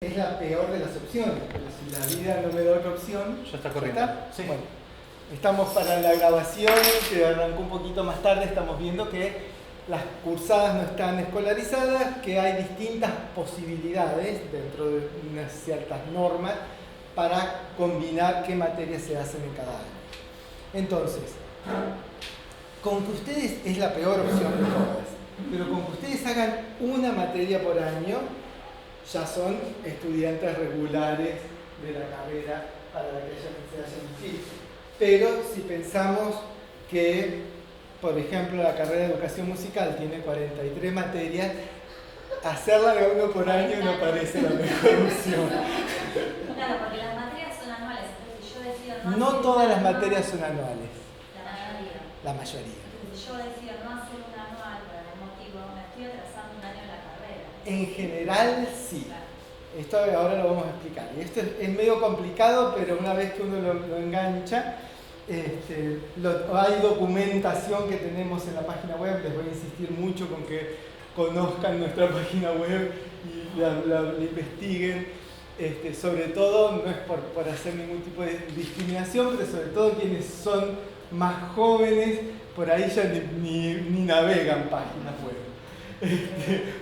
es la peor de las opciones, pero si la vida no me da otra opción... Ya está corriendo. ¿Está? Sí. Bueno, estamos para la grabación, que arrancó un poquito más tarde, estamos viendo que las cursadas no están escolarizadas, que hay distintas posibilidades dentro de unas ciertas normas para combinar qué materias se hacen en cada año. Entonces, con que ustedes, es la peor opción de todas, pero con que ustedes hagan una materia por año, ya son estudiantes regulares de la carrera para la que se hayan inscrito. Pero si pensamos que, por ejemplo, la carrera de educación musical tiene 43 materias, hacerla de uno por año no parece la mejor opción. Claro, porque las materias son anuales, entonces si yo decido No hacer todas un las anual, materias son anuales, la mayoría. la mayoría. Entonces, si yo decido no hacer un anual por algún motivo, me estoy atrasando un año en la carrera. En general, sí. Claro. Esto ahora lo vamos a explicar. Y esto es medio complicado, pero una vez que uno lo engancha, hay documentación que tenemos en la página web. Les voy a insistir mucho con que conozcan nuestra página web y la investiguen. Sobre todo, no es por hacer ningún tipo de discriminación, pero sobre todo quienes son más jóvenes, por ahí ya ni navegan páginas web.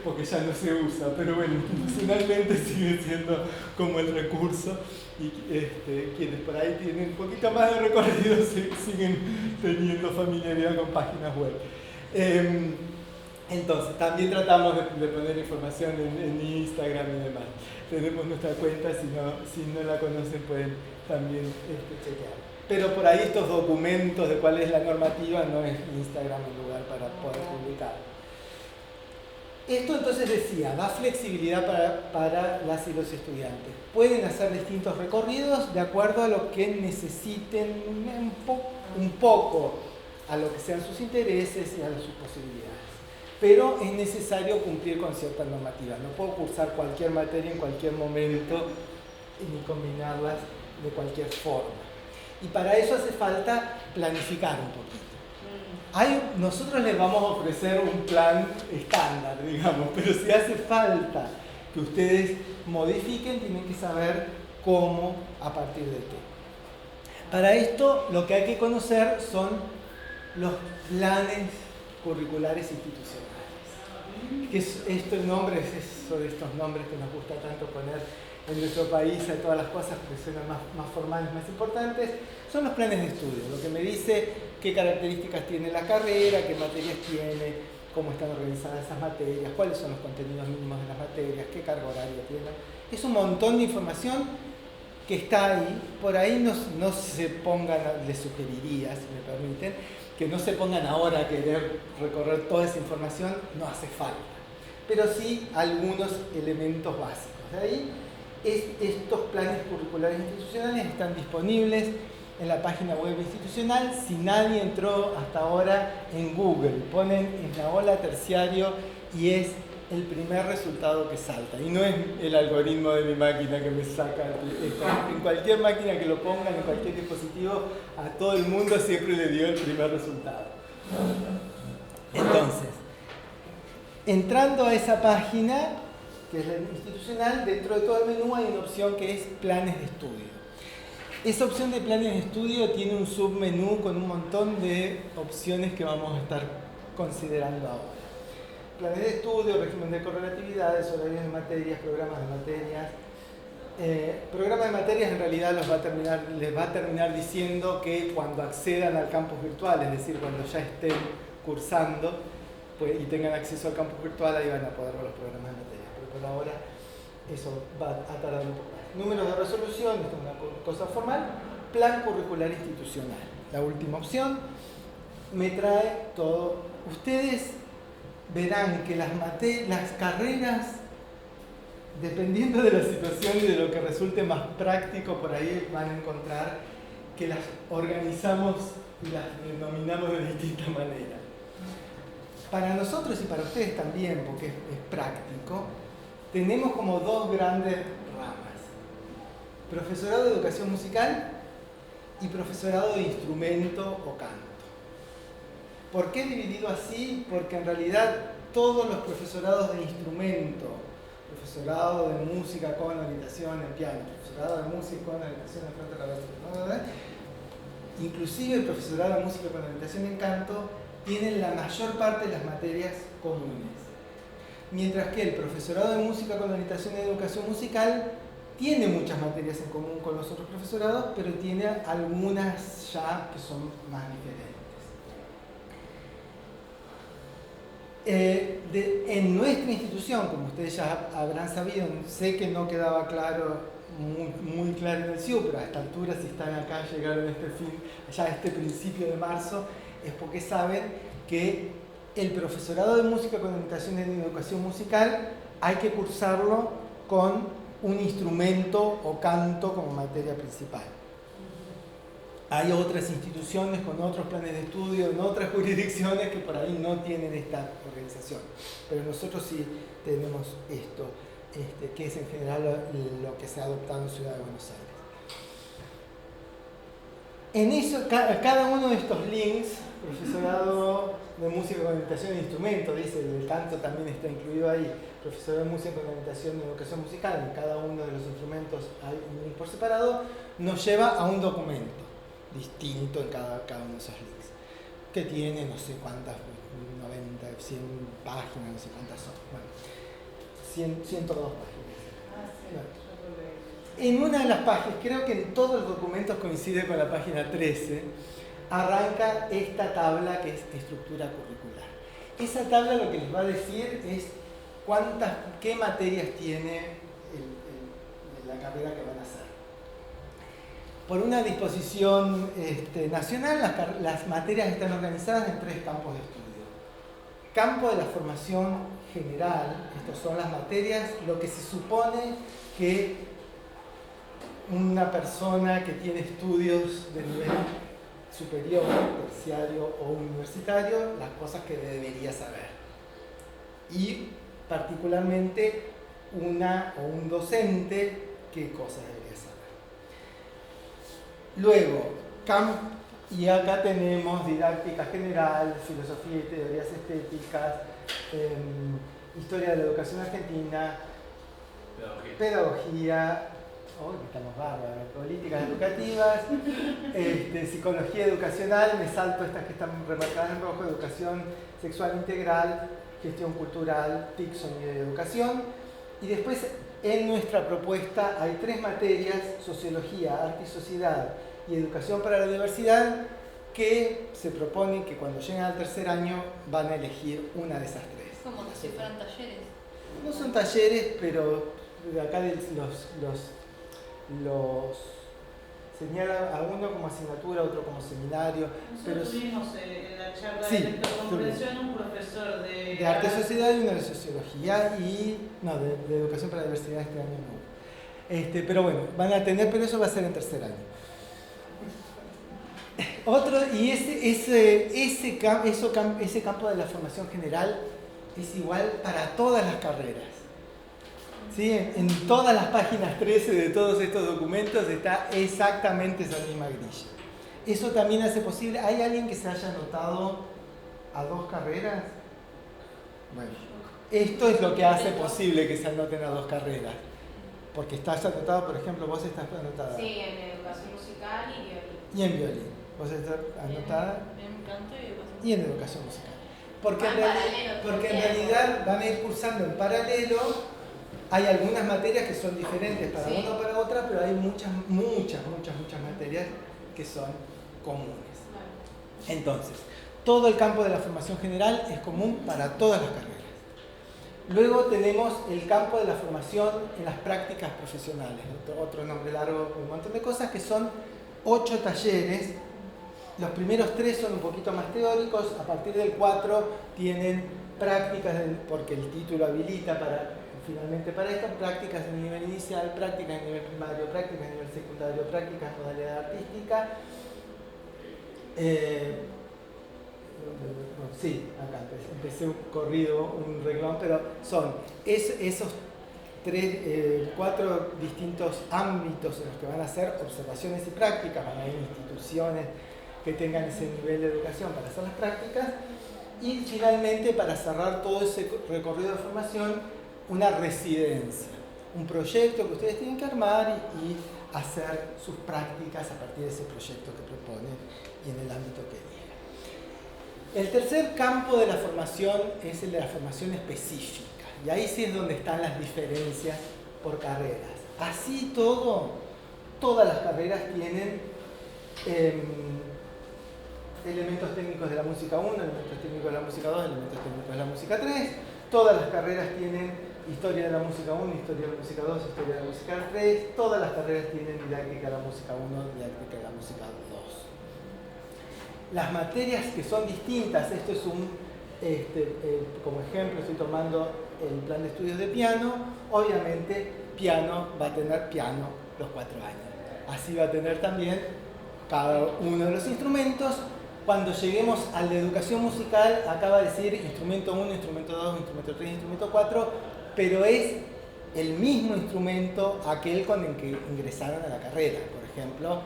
Porque ya no se usa, pero bueno, institucionalmente sigue siendo como el recurso y quienes por ahí tienen un poquito más de recorrido siguen teniendo familiaridad con páginas web. Entonces, también tratamos de poner información en Instagram y demás. Tenemos nuestra cuenta, si no la conocen pueden también chequear. Pero por ahí estos documentos de cuál es la normativa no es Instagram el lugar para poder publicar. Esto entonces decía, da flexibilidad para las y los estudiantes. Pueden hacer distintos recorridos de acuerdo a lo que necesiten, un poco a lo que sean sus intereses y a sus posibilidades. Pero es necesario cumplir con cierta normativa. No puedo cursar cualquier materia en cualquier momento ni combinarlas de cualquier forma. Y para eso hace falta planificar un poquito. Nosotros les vamos a ofrecer un plan estándar, digamos, pero si hace falta que ustedes modifiquen, tienen que saber cómo, a partir de qué. Para esto, lo que hay que conocer son los planes curriculares institucionales. Que estos nombres, son estos nombres que nos gusta tanto poner en nuestro país a todas las cosas que suenan más formales, más importantes, son los planes de estudio. Lo que me dice qué características tiene la carrera, qué materias tiene, cómo están organizadas esas materias, cuáles son los contenidos mínimos de las materias, qué carga horaria tienen. Es un montón de información que está ahí. Por ahí no se pongan, les sugeriría, si me permiten, que no se pongan ahora a querer recorrer toda esa información, no hace falta. Pero sí algunos elementos básicos. De ahí, estos planes curriculares institucionales están disponibles en la página web institucional. Si nadie entró hasta ahora en Google, ponen Esnaola terciario y es el primer resultado que salta. Y no es el algoritmo de mi máquina que me saca. En cualquier máquina que lo pongan, en cualquier dispositivo, a todo el mundo siempre le dio el primer resultado. Entonces, entrando a esa página, que es la institucional, dentro de todo el menú hay una opción que es planes de estudio. Esa opción de planes de estudio tiene un submenú con un montón de opciones que vamos a estar considerando ahora. Planes de estudio, régimen de correlatividades, horarios de materias, programas de materias. Programas de materias en realidad les va a terminar diciendo que cuando accedan al campus virtual, es decir, cuando ya estén cursando y tengan acceso al campus virtual, ahí van a poder ver los programas de materias. Pero por ahora eso va a tardar un poco más. Números de resolución, esto es una cosa formal. Plan curricular institucional. La última opción me trae todo. Ustedes verán que las carreras, dependiendo de la situación y de lo que resulte más práctico, por ahí van a encontrar que las organizamos y las denominamos de distinta manera. Para nosotros y para ustedes también, porque es práctico, tenemos como dos grandes ramas: profesorado de educación musical y profesorado de instrumento o canto. ¿Por qué dividido así? Porque en realidad todos los profesorados de instrumento, profesorado de música con orientación en piano, profesorado de música con orientación en flauta traversa, inclusive el profesorado de música con orientación en canto, tienen la mayor parte de las materias comunes. Mientras que el profesorado de música con orientación en educación musical tiene muchas materias en común con los otros profesorados, pero tiene algunas ya que son más diferentes. En nuestra institución, como ustedes ya habrán sabido, sé que no quedaba claro, muy claro en el CIU, pero a esta altura, si están acá, llegaron a ya a este principio de marzo, es porque saben que el profesorado de música con orientación en educación musical hay que cursarlo con un instrumento o canto como materia principal. Hay otras instituciones con otros planes de estudio en otras jurisdicciones que por ahí no tienen esta organización, pero nosotros sí tenemos esto, que es en general lo que se ha adoptado en Ciudad de Buenos Aires. En eso, cada uno de estos links, profesorado de música con orientación en instrumento, dice, el canto también está incluido ahí, profesorado de música con orientación en educación musical, en cada uno de los instrumentos hay un link por separado, nos lleva a un documento distinto en cada uno de esos links, que tiene no sé cuántas, 90, 100 páginas, no sé cuántas son, bueno, 102 páginas. En una de las páginas, creo que en todos los documentos coincide con la página 13, arranca esta tabla que es estructura curricular. Esa tabla lo que les va a decir es qué materias tiene la carrera que van a hacer. Por una disposición nacional, las materias están organizadas en 3 campos de estudio. Campo de la formación general, estas son las materias, lo que se supone que una persona que tiene estudios de nivel superior, terciario o universitario, las cosas que debería saber. Y particularmente una o un docente, qué cosas debería saber. Luego, y acá tenemos didáctica general, filosofía y teorías estéticas, historia de la educación argentina, pedagogía, estamos bárbaros, políticas educativas, psicología educacional, me salto estas que están remarcadas en rojo, educación sexual integral, gestión cultural, TIC, sonido y educación. Y después en nuestra propuesta hay 3 materias, sociología, arte y sociedad y educación para la diversidad, que se proponen que cuando lleguen al tercer año van a elegir una de esas 3. Como si fueran talleres. No son talleres, pero acá los señala a uno como asignatura, otro como seminario. Nosotros tuvimos en la charla sí, de lectocomprensión un profesor de arte y sociedad y una de sociología de educación para la diversidad este año no. Pero bueno, van a tener, pero eso va a ser en tercer año. Y ese campo de la formación general es igual para todas las carreras. ¿Sí? En todas las páginas 13 de todos estos documentos está exactamente esa misma grilla. Eso también hace posible. ¿Hay alguien que se haya anotado a 2 carreras? Bueno, esto es lo que hace posible que se anoten a 2 carreras. Porque estás anotado, por ejemplo, vos estás anotada. Sí, en educación musical y violín. Y en violín. Vos estás anotada. En canto y en educación musical. Porque paralelo, en realidad van a ir cursando en paralelo. Hay algunas materias que son diferentes para una o para otra, pero hay muchas materias que son comunes. Entonces, todo el campo de la formación general es común para todas las carreras. Luego tenemos el campo de la formación en las prácticas profesionales, otro nombre largo, un montón de cosas, que son 8 talleres. Los primeros 3 son un poquito más teóricos, a partir del 4 tienen prácticas, porque el título habilita finalmente para esto, prácticas de nivel inicial, prácticas de nivel primario, prácticas de nivel secundario, prácticas de modalidad artística. Sí, acá empecé un renglón, pero son esos 4 distintos ámbitos en los que van a hacer observaciones y prácticas, van a ir instituciones que tengan ese nivel de educación para hacer las prácticas, y finalmente, para cerrar todo ese recorrido de formación, una residencia, un proyecto que ustedes tienen que armar y hacer sus prácticas a partir de ese proyecto que proponen y en el ámbito que elijan. El tercer campo de la formación es el de la formación específica, y ahí sí es donde están las diferencias por carreras. Así todas las carreras tienen elementos técnicos de la música 1, elementos técnicos de la música 2, elementos técnicos de la música 3. Todas las carreras tienen historia de la música 1, historia de la música 2, historia de la música 3. Todas las carreras tienen didáctica de la música 1, didáctica de la música 2. Las materias que son distintas, esto es como ejemplo, estoy tomando el plan de estudios de piano. Obviamente, piano va a tener piano los 4 años. Así va a tener también cada uno de los instrumentos. Cuando lleguemos al de educación musical, acá va a decir instrumento 1, instrumento 2, instrumento 3, instrumento 4, pero es el mismo instrumento aquel con el que ingresaron a la carrera. Por ejemplo,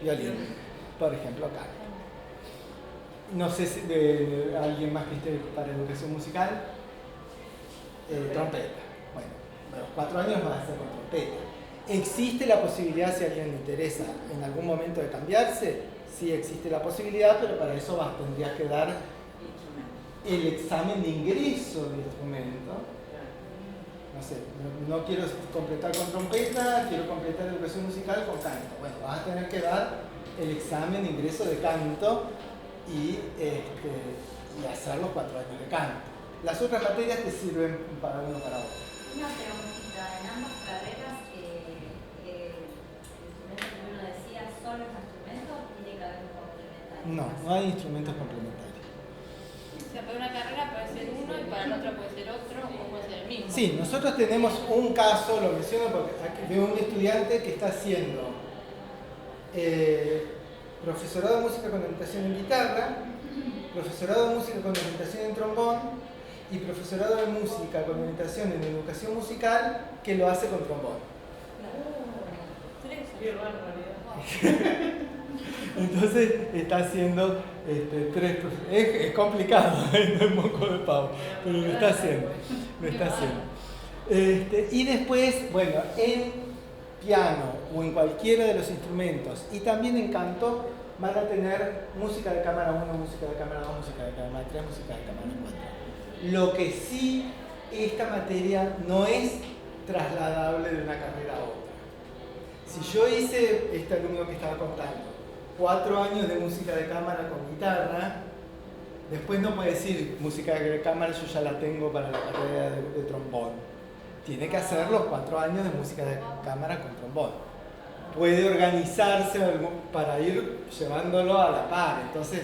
violín. Por ejemplo, acá. No sé si alguien más que esté para educación musical. Trompeta. Bueno, a los 4 años va a ser con trompeta. ¿Existe la posibilidad, si a alguien le interesa, en algún momento de cambiarse? Sí existe la posibilidad, pero para eso tendrías que dar el examen de ingreso del instrumento. No sé, no quiero completar con trompeta, quiero completar educación musical con canto. Bueno, vas a tener que dar el examen de ingreso de canto y hacer los 4 años de canto. Las otras materias te sirven para uno para otro. Una preguntita, en ambas carreras, el instrumento que uno decía, ¿son los instrumentos o tiene que haber un complementario? No hay instrumentos complementarios. O sea, para una carrera puede ser uno y para la otra puede ser otro o puede ser el mismo. Sí, nosotros tenemos un caso, lo menciono porque de un estudiante que está haciendo profesorado de música con orientación en guitarra, profesorado de música con orientación en trombón y profesorado de música con orientación en educación musical que lo hace con trombón. Qué barbaridad. Entonces está haciendo 3 es complicado, no es moco de pavo, pero lo está haciendo. Y después, bueno, en piano o en cualquiera de los instrumentos y también en canto van a tener música de cámara 1, música de cámara 2, música de cámara 3, música de cámara 4. Lo que sí, esta materia no es trasladable de una carrera a otra. Si yo hice, este alumno que estaba contando, 4 años de música de cámara con guitarra, después no puede decir música de cámara yo ya la tengo para la carrera de trombón. Tiene que hacer los 4 años de música de cámara con trombón. Puede organizarse para ir llevándolo a la par. Entonces,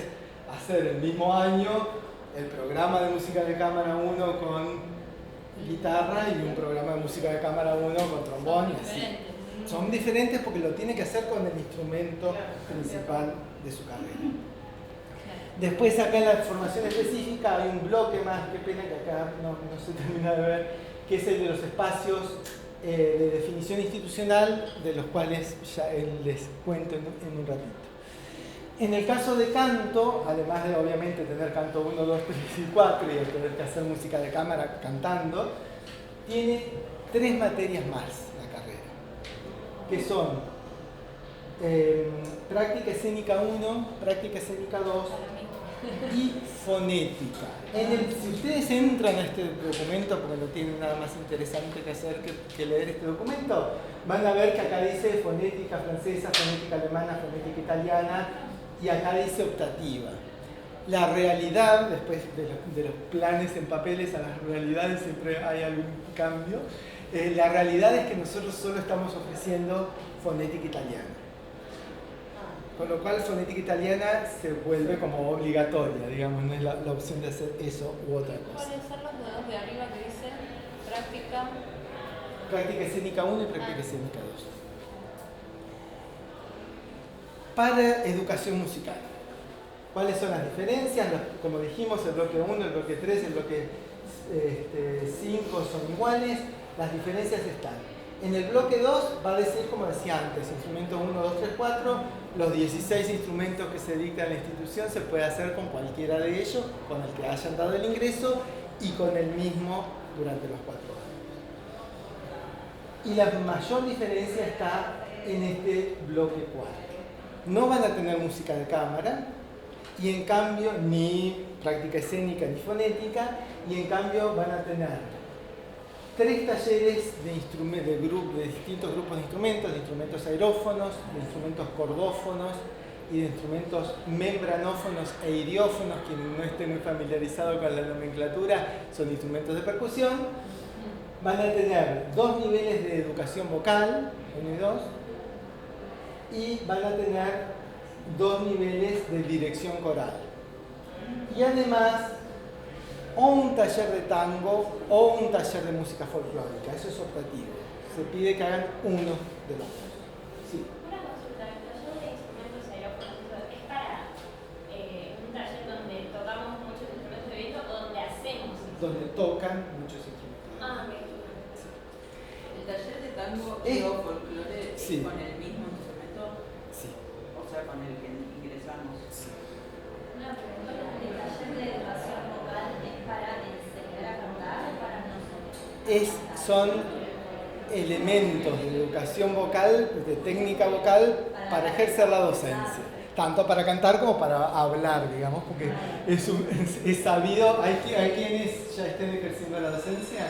hacer el mismo año el programa de música de cámara 1 con guitarra y un programa de música de cámara 1 con trombón. Y así. Son diferentes porque lo tiene que hacer con el instrumento principal de su carrera. Después, acá en la formación específica hay un bloque más, qué pena que acá no se termina de ver, que es el de los espacios de definición institucional, de los cuales ya les cuento en un ratito. En el caso de canto, además de obviamente tener canto 1, 2, 3 y 4 y el tener que hacer música de cámara cantando, tiene 3 materias más la carrera, que son práctica escénica 1, práctica escénica 2 y fonética. Si ustedes entran a este documento, porque no tienen nada más interesante que hacer que leer este documento, van a ver que acá dice fonética francesa, fonética alemana, fonética italiana, y acá dice optativa. La realidad, después de los planes en papeles a las realidades siempre hay algún cambio. La realidad es que nosotros solo estamos ofreciendo fonética italiana. Con lo cual, fonética italiana se vuelve como obligatoria, digamos, no es la opción de hacer eso u otra cosa. ¿Cuáles son los dedos de arriba que dicen práctica? Práctica escénica 1 y práctica escénica 2. Para educación musical, ¿cuáles son las diferencias? Como dijimos, el bloque 1, el bloque 3, el bloque 5 son iguales. Las diferencias están. En el bloque 2 va a decir, como decía antes, instrumento 1, 2, 3, 4, los 16 instrumentos que se dictan en la institución se puede hacer con cualquiera de ellos, con el que hayan dado el ingreso y con el mismo durante los 4 años. Y la mayor diferencia está en este bloque 4. No van a tener música de cámara, y en cambio, ni práctica escénica ni fonética, y en cambio van a tener 3 talleres de distintos grupos de instrumentos aerófonos, de instrumentos cordófonos y de instrumentos membranófonos e iriófonos. Quien no esté muy familiarizado con la nomenclatura, son instrumentos de percusión. Van a tener 2 niveles de educación vocal, 1 y 2, y van a tener 2 niveles de dirección coral. Y además, o un taller de tango o un taller de música folclórica. Eso es optativo. Se pide que hagan uno de los 2. Sí. Una consulta, el taller de instrumentos aerófonos es para un taller donde tocamos muchos instrumentos de viento o donde hacemos instrumentos. Donde tocan muchos instrumentos. Ah, ok. El taller de tango o folclore es Sí. con el mismo instrumento, Sí. o sea, con el que ingresamos. Sí. Una pregunta, ¿el taller de educación vocal es para enseñar a cantar o para nosotros? Son elementos de educación vocal, de técnica vocal, para ejercer la docencia. Tanto para cantar como para hablar, digamos, porque es sabido. ¿Hay quienes ya estén ejerciendo la docencia?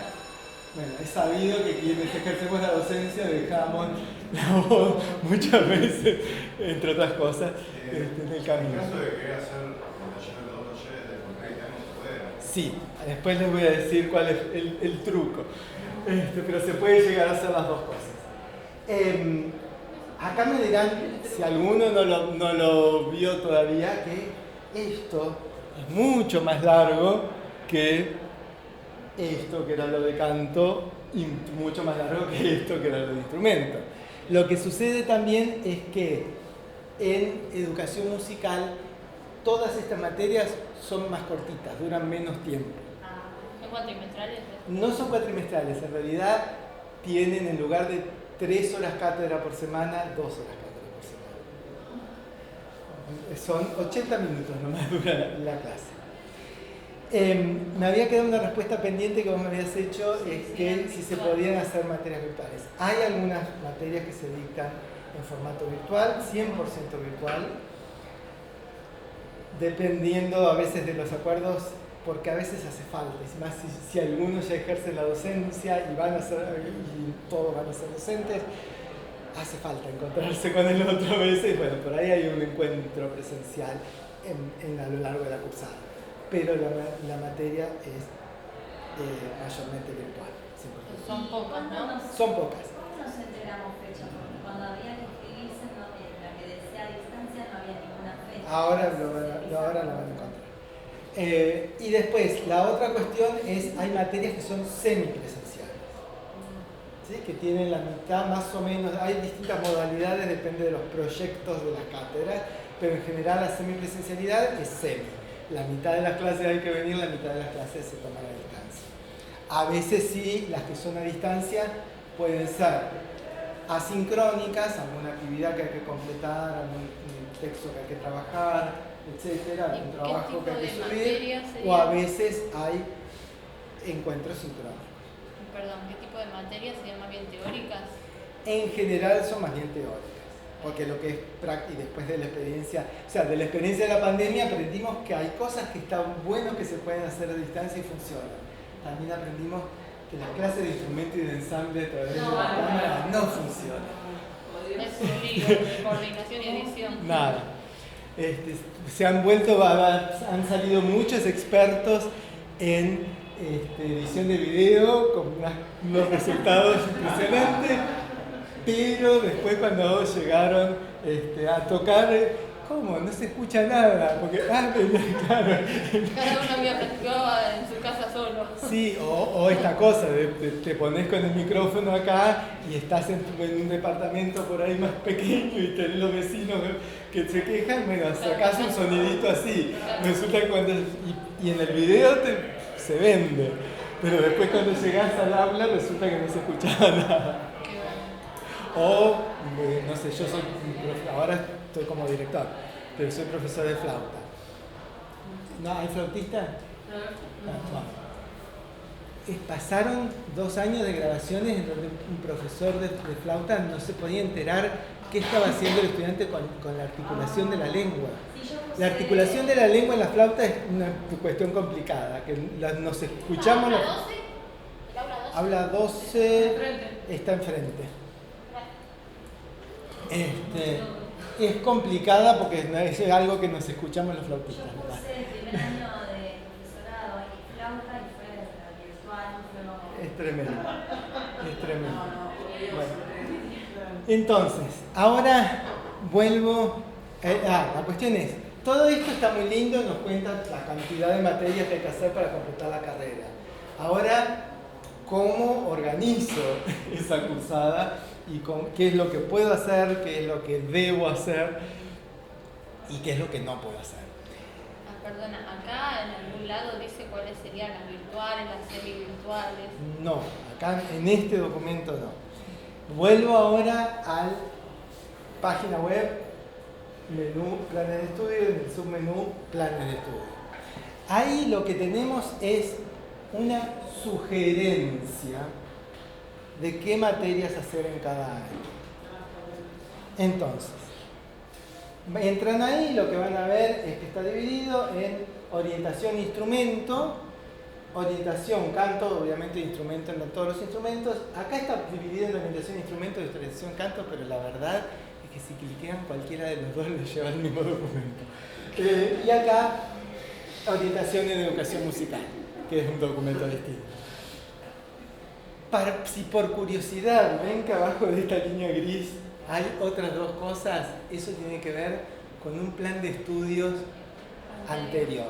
Bueno, es sabido que quienes ejercemos la docencia dejamos la voz muchas veces, entre otras cosas, en el camino. En caso de querer hacer un taller de 2 talleres de folclore italiano, ¿se puede? Sí, después les voy a decir cuál es el truco, pero se puede llegar a hacer las 2 cosas. Acá me dirán, si alguno no lo vio todavía, que esto es mucho más largo que esto que era lo de canto y mucho más largo que esto que era lo de instrumento. Lo que sucede también es que en educación musical todas estas materias son más cortitas, duran menos tiempo. ¿Son cuatrimestrales? No son cuatrimestrales, en realidad tienen, en lugar de 3 horas cátedra por semana, 2 horas cátedra por semana. Son 80 minutos nomás dura la clase. Me había quedado una respuesta pendiente que vos me habías hecho, es que si se podían hacer materias virtuales. Hay algunas materias que se dictan en formato virtual, 100% virtual, dependiendo a veces de los acuerdos, porque a veces hace falta, y más si algunos ya ejercen la docencia y todos van a ser docentes, hace falta encontrarse con el otro a veces. Bueno, por ahí hay un encuentro presencial a lo largo de la cursada, pero la materia es mayormente virtual. 100%. Son pocas, ¿no? Son pocas. ¿Cómo nos enteramos fecha? Porque cuando había que inscribirse, la que decía a distancia, no había ninguna fecha. Ahora lo van a encontrar. Y después, la otra cuestión es, hay materias que son semipresenciales, ¿sí? Que tienen la mitad más o menos, hay distintas modalidades, depende de los proyectos de las cátedras, pero en general la semipresencialidad es semi. La mitad de las clases hay que venir, la mitad de las clases se toman a distancia. A veces sí, las que son a distancia pueden ser asincrónicas, alguna actividad que hay que completar, algún texto que hay que trabajar, etcétera, algún trabajo que hay que subir, o a veces hay encuentros sincrónicos. Perdón, ¿qué tipo de materias serían más bien teóricas? En general son más bien teóricas, porque lo que es práctica, y después de la experiencia, o sea, de la experiencia de la pandemia aprendimos que hay cosas que están buenos que se pueden hacer a distancia y funcionan. También aprendimos que las clases de instrumento y de ensamble a través de la cámara no funcionan. Es un lío de coordinación y edición. Nada. Han salido muchos expertos en edición de video con unos resultados impresionantes, pero después cuando llegaron a tocar, ¿cómo? No se escucha nada, porque claro. Cada uno había practicado en su casa solo. Sí, o esta cosa, te pones con el micrófono acá y estás en un departamento por ahí más pequeño y tenés los vecinos que se quejan, bueno, sacás un sonidito así. Resulta que y en el video se vende, pero después cuando llegás al aula resulta que no se escuchaba nada. O, no sé, yo soy, ahora estoy como director, pero soy profesor de flauta. ¿No? ¿Hay flautista? No. pasaron 2 años de grabaciones en donde un profesor de flauta no se podía enterar qué estaba haciendo el estudiante con la articulación de la lengua. La articulación de la lengua en la flauta es una cuestión complicada, que nos escuchamos... ¿Habla 12? ¿El Habla 12, está enfrente. Es complicada porque es algo que nos escuchamos los flautistas. Yo cursé el primer año de profesorado en flauta y fue virtual, Es tremendo, es tremendo. Bueno, entonces, ahora vuelvo... la cuestión es, todo esto está muy lindo, nos cuenta la cantidad de materias que hay que hacer para completar la carrera. Ahora, ¿cómo organizo esa cursada? Y qué es lo que puedo hacer, qué es lo que debo hacer y qué es lo que no puedo hacer. Perdona, acá en algún lado dice cuáles serían las virtuales, las semi-virtuales. No, acá en este documento no. Vuelvo ahora a la página web, menú planes de estudio, en el submenú planes de estudio. Ahí lo que tenemos es una sugerencia de qué materias hacer en cada año. Entonces, entran ahí, lo que van a ver es que está dividido en orientación instrumento, orientación canto, obviamente instrumento en todos los instrumentos. Acá está dividido en orientación instrumento y orientación canto, pero la verdad es que si cliquean cualquiera de los dos les lleva el mismo documento. Y acá, orientación en educación musical, que es un documento distinto. Si por curiosidad ven que abajo de esta línea gris hay otras 2 cosas, eso tiene que ver con un plan de estudios anterior.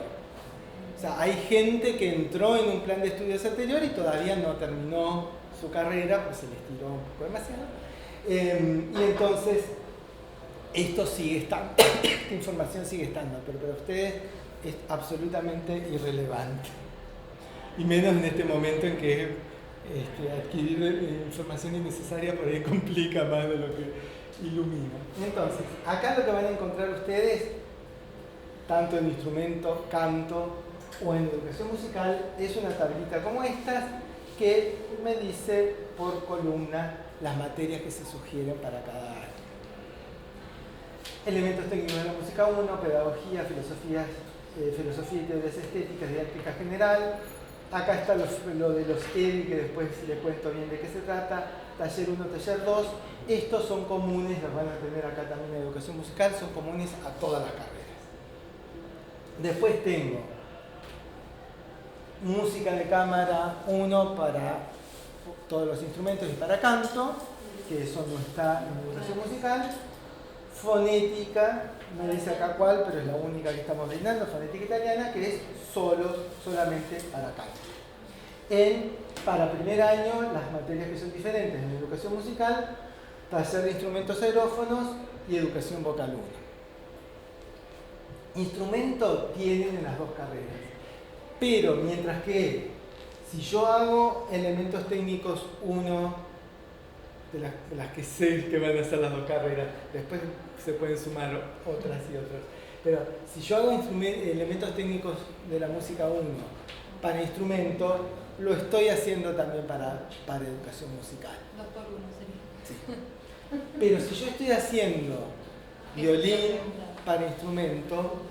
O sea, hay gente que entró en un plan de estudios anterior y todavía no terminó su carrera, pues se les tiró un poco demasiado. Y entonces, esto sigue estando, esta información sigue estando, pero para ustedes es absolutamente irrelevante. Y menos en este momento en que adquirir información innecesaria por ahí complica más de lo que ilumina. Entonces, acá lo que van a encontrar ustedes, tanto en instrumento, canto o en educación musical, es una tablita como estas que me dice por columna las materias que se sugieren para cada año. Elementos técnicos de la música 1, pedagogía, filosofía y teorías estéticas, didáctica general. Acá está lo de los EDI, que después les cuento bien de qué se trata. Taller 1, taller 2. Estos son comunes, los van a tener acá también en educación musical, son comunes a todas las carreras. Después tengo música de cámara 1 para todos los instrumentos y para canto, que eso no está en educación musical. Fonética, no dice acá cuál, pero es la única que estamos brindando, fonética italiana, que es solamente para canto. Para primer año, las materias que son diferentes en educación musical, taller de instrumentos aerófonos y educación vocal 1. Instrumento tienen en las 2 carreras, pero mientras que si yo hago elementos técnicos 1, de las que sé que van a ser las 2 carreras, después se pueden sumar otras y otras. Pero si yo hago elementos técnicos de la música 1 para instrumento, lo estoy haciendo también para educación musical. 2 por 1 sería. Sí. Pero si yo estoy haciendo violín para instrumento,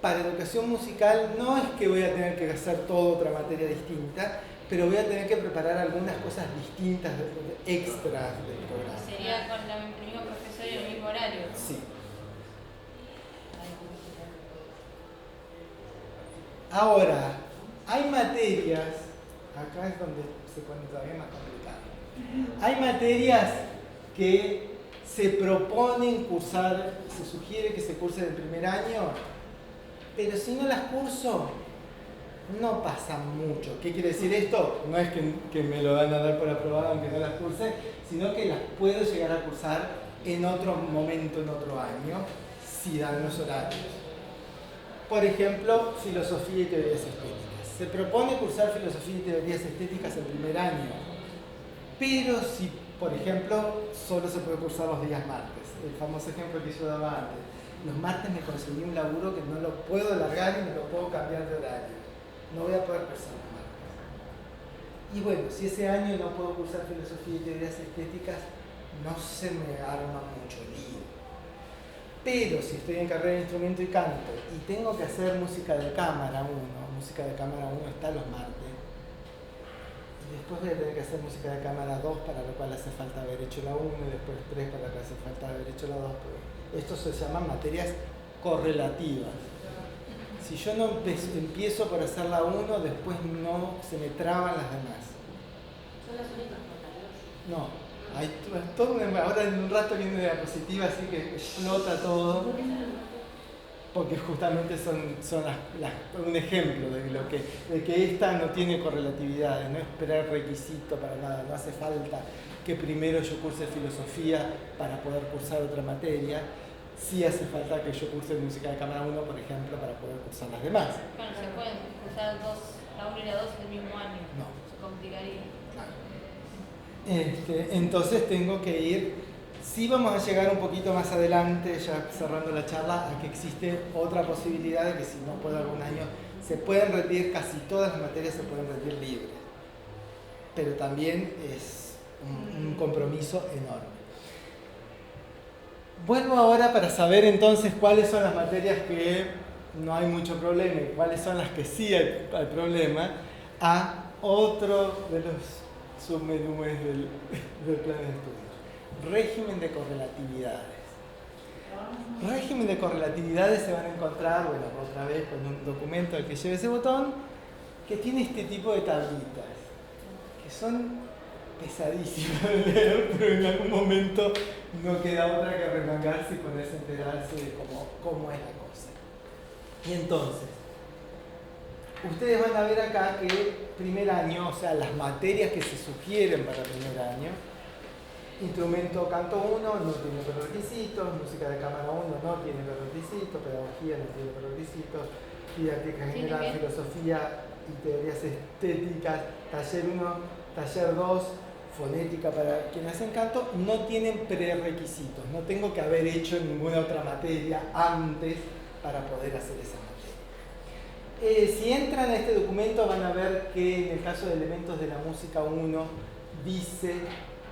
para educación musical no es que voy a tener que hacer toda otra materia distinta, pero voy a tener que preparar algunas cosas distintas, extras del programa. Sería con el mismo profesor y el mismo horario. Sí. Ahora, hay materias, acá es donde se pone todavía más complicado. Hay materias que se proponen cursar, se sugiere que se cursen el primer año, pero si no las curso, no pasa mucho. ¿Qué quiere decir esto? No es que me lo van a dar por aprobado aunque no las curse, sino que las puedo llegar a cursar en otro momento, en otro año, si dan los horarios. Por ejemplo, filosofía y teorías estéticas. Se propone cursar filosofía y teorías estéticas el primer año, pero si, por ejemplo, solo se puede cursar los días martes, el famoso ejemplo que yo daba antes. Los martes me conseguí un laburo que no lo puedo alargar y no lo puedo cambiar de horario. No voy a poder cursar los martes. Y bueno, si ese año no puedo cursar filosofía y teorías estéticas, no se me arma mucho lío. Pero si estoy en carrera de instrumento y canto y tengo que hacer música de cámara 1, música de cámara 1 está los martes, y después voy a tener que hacer música de cámara 2, para lo cual hace falta haber hecho la 1, y después 3, para lo cual hace falta haber hecho la 2. Estos se llaman materias correlativas. Si yo no empiezo por hacer la 1, después no se me traban las demás. ¿Son las únicas portadas? No. Hay todo ahora en un rato viene de diapositiva, así que explota todo, porque justamente son un ejemplo de que esta no tiene correlatividades, no esperar requisito para nada, no hace falta que primero yo curse filosofía para poder cursar otra materia, sí hace falta que yo curse música de cámara 1, por ejemplo, para poder cursar las demás. Bueno, se pueden cursar la 1 y la 2 el mismo año, No. se complicaría. Entonces tengo que ir, sí vamos a llegar un poquito más adelante, ya cerrando la charla, a que existe otra posibilidad de que si no puedo algún año, se pueden rendir, casi todas las materias se pueden rendir libres, pero también es un compromiso enorme. Vuelvo ahora para saber entonces cuáles son las materias que no hay mucho problema y cuáles son las que sí hay problema, a otro de los submenúes del plan de estudio. Régimen de correlatividades. Régimen de correlatividades se van a encontrar, bueno, otra vez con un documento al que lleve ese botón, que tiene este tipo de tablitas, que son pesadísimas de leer, pero en algún momento no queda otra que remangarse y ponerse a enterarse de cómo es la cosa. Y entonces, ustedes van a ver acá que primer año, o sea, las materias que se sugieren para primer año, instrumento canto 1 no tiene prerequisitos, música de cámara 1 no tiene prerequisitos, pedagogía no tiene prerequisitos, didáctica general, filosofía y teorías estéticas, taller 1, taller 2, fonética para quienes hacen canto, no tienen prerequisitos, no tengo que haber hecho ninguna otra materia antes para poder hacer esa materia. Si entran a este documento van a ver que en el caso de elementos de la música 1 dice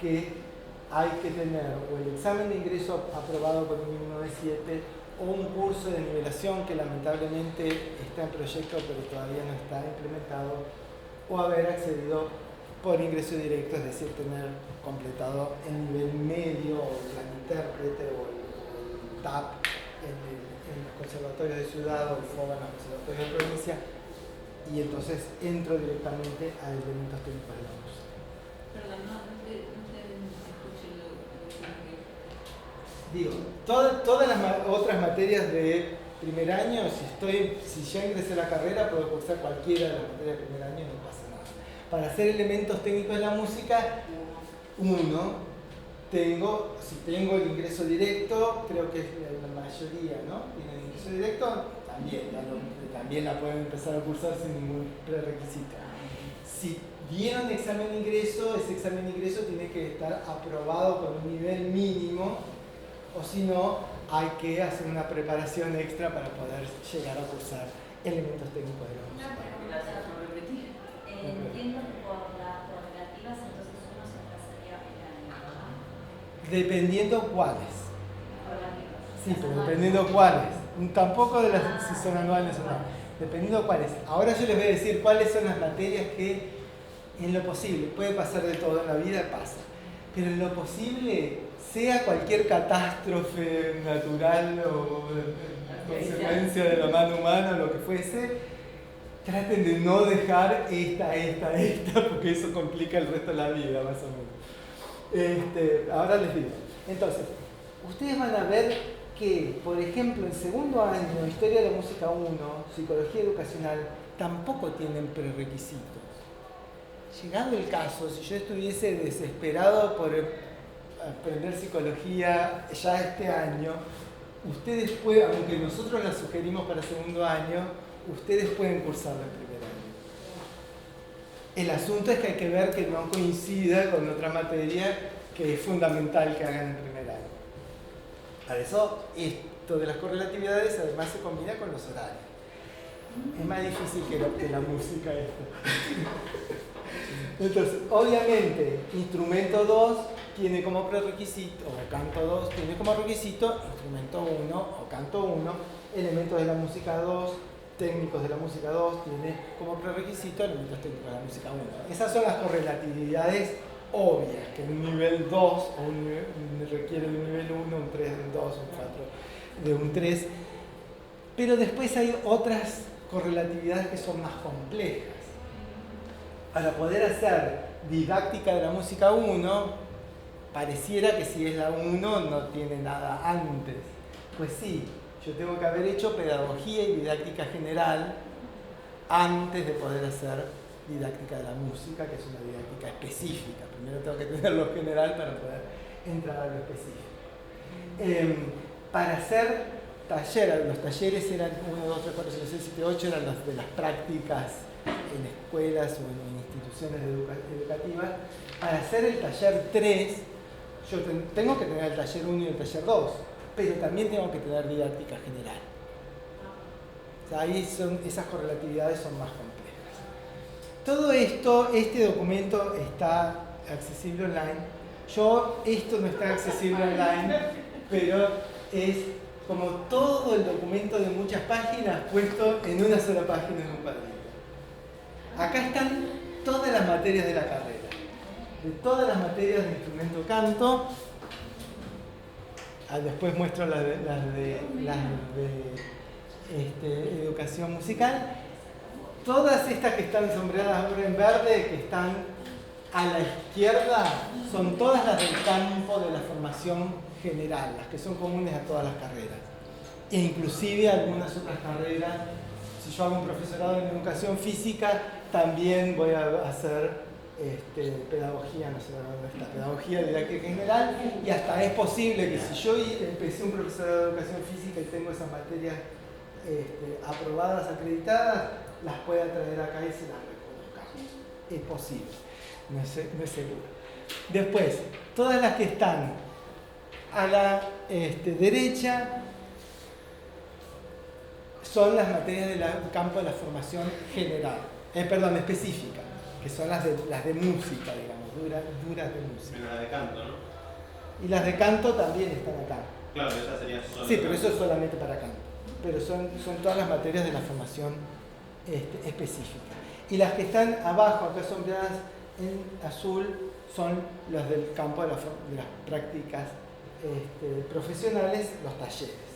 que hay que tener o el examen de ingreso aprobado con un mínimo de 7 o un curso de nivelación que lamentablemente está en proyecto pero todavía no está implementado, o haber accedido por ingreso directo, es decir, tener completado el nivel medio o el plan intérprete o el TAP en los conservatorios de ciudad o el FOBA en los conservatorios de provincia, y entonces entro directamente a elementos técnicos de la música. Perdón, no te escuché lo que... Digo, todas las otras materias de primer año, si ya ingresé a la carrera, puedo cursar cualquiera de las materias de primer año y no pasa nada. Para hacer elementos técnicos de la música, si tengo el ingreso directo, creo que es la mayoría, ¿no? Tienen ingreso directo, también la pueden empezar a cursar sin ningún prerequisito. Si dieron examen de ingreso, ese examen de ingreso tiene que estar aprobado con un nivel mínimo, o si no, hay que hacer una preparación extra para poder llegar a cursar elementos técnicos de la música. Entiendo que por las correlativas entonces uno se atrasaría el año, ¿no? Dependiendo cuáles. Correlativas. Sí, pero dependiendo cuáles. Tampoco de las si son anuales o no. Dependiendo cuáles. Ahora yo les voy a decir cuáles son las materias que en lo posible, puede pasar de todo en la vida, pasa. Pero en lo posible, sea cualquier catástrofe natural o consecuencia de la mano humana o lo que fuese, traten de no dejar esta, porque eso complica el resto de la vida, más o menos. Ahora les digo. Entonces, ustedes van a ver que, por ejemplo, en segundo año, Historia de la Música 1, Psicología Educacional, tampoco tienen prerequisitos. Llegado el caso, si yo estuviese desesperado por aprender psicología ya este año, ustedes pueden, aunque nosotros la sugerimos para segundo año, ustedes pueden cursarla en primer año. El asunto es que hay que ver que no coincida con otra materia que es fundamental que hagan en primer año. Para eso, esto de las correlatividades además se combina con los horarios. Es más difícil que la música esto. Entonces, obviamente, instrumento 2 tiene como prerequisito, o canto 2 tiene como requisito instrumento 1 o canto 1, elementos de la música 2, técnicos de la música 2 tiene como prerequisito elementos técnicos de la música 1. Esas son las correlatividades obvias, que un nivel 2 o requiere de un nivel 1, un 3 de un 2, un 4 de un 3, pero después hay otras correlatividades que son más complejas. Para poder hacer didáctica de la música 1, pareciera que si es la 1 no tiene nada antes. Pues sí, yo tengo que haber hecho pedagogía y didáctica general antes de poder hacer didáctica de la música, que es una didáctica específica. Primero tengo que tener lo general para poder entrar a lo específico. Para hacer talleres, los talleres eran 1, 2, 3, 4, 5, 6, 7, 8, eran los de las prácticas en escuelas o en instituciones educativas. Para hacer el taller 3, yo tengo que tener el taller 1 y el taller 2, pero también tengo que tener didáctica general. O sea, ahí esas correlatividades son más complejas. Todo esto, este documento está accesible online. Esto no está accesible online, pero es como todo el documento de muchas páginas puesto en una sola página en un cuadrito. Acá están todas las materias de la carrera. De todas las materias de instrumento canto, después muestro las de educación musical. Todas estas que están sombreadas ahora en verde, que están a la izquierda, son todas las del campo de la formación general, las que son comunes a todas las carreras. E inclusive algunas otras carreras. Si yo hago un profesorado en educación física, también voy a hacer pedagogía, no sé dónde está, pedagogía didáctica general, y hasta es posible que si yo empecé un profesorado de educación física y tengo esas materias aprobadas, acreditadas, las pueda traer acá y se las reconozcamos. Es posible, no es seguro. Después, todas las que están a la derecha son las materias del campo de la formación general, específica, que son las de música, digamos, duras de música. Menos la de canto, ¿no? Y las de canto también están acá. Claro, esa sería solo. Sí, pero eso es solamente para canto. Pero son todas las materias de la formación específica. Y las que están abajo, acá sombreadas en azul, son las del campo de las prácticas profesionales, los talleres.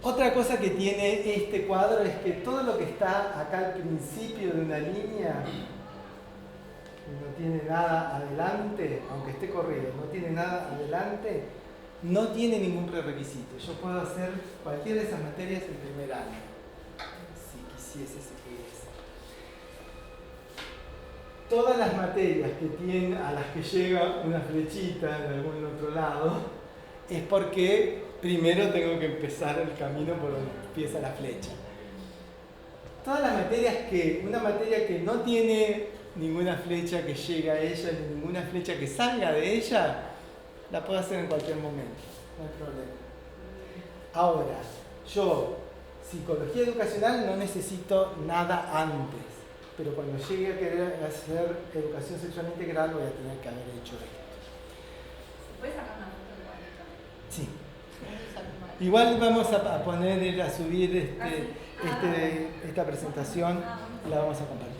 Otra cosa que tiene este cuadro es que todo lo que está acá al principio de una línea no tiene nada adelante, aunque esté corrido, no tiene nada adelante, no tiene ningún prerequisito. Yo puedo hacer cualquiera de esas materias en primer año, si quisiese seguir eso. Todas las materias a las que llega una flechita en algún otro lado, es porque primero tengo que empezar el camino por donde empieza la flecha. Todas las materias una materia que no tiene ninguna flecha que llegue a ella, ni ninguna flecha que salga de ella, la puedo hacer en cualquier momento, no hay problema. Ahora, yo, psicología educacional, no necesito nada antes, pero cuando llegue a querer hacer educación sexual integral voy a tener que haber hecho esto. ¿Se puede sacar una foto del cuadrito? Sí. Igual vamos a poner, a subir esta presentación, la vamos a compartir.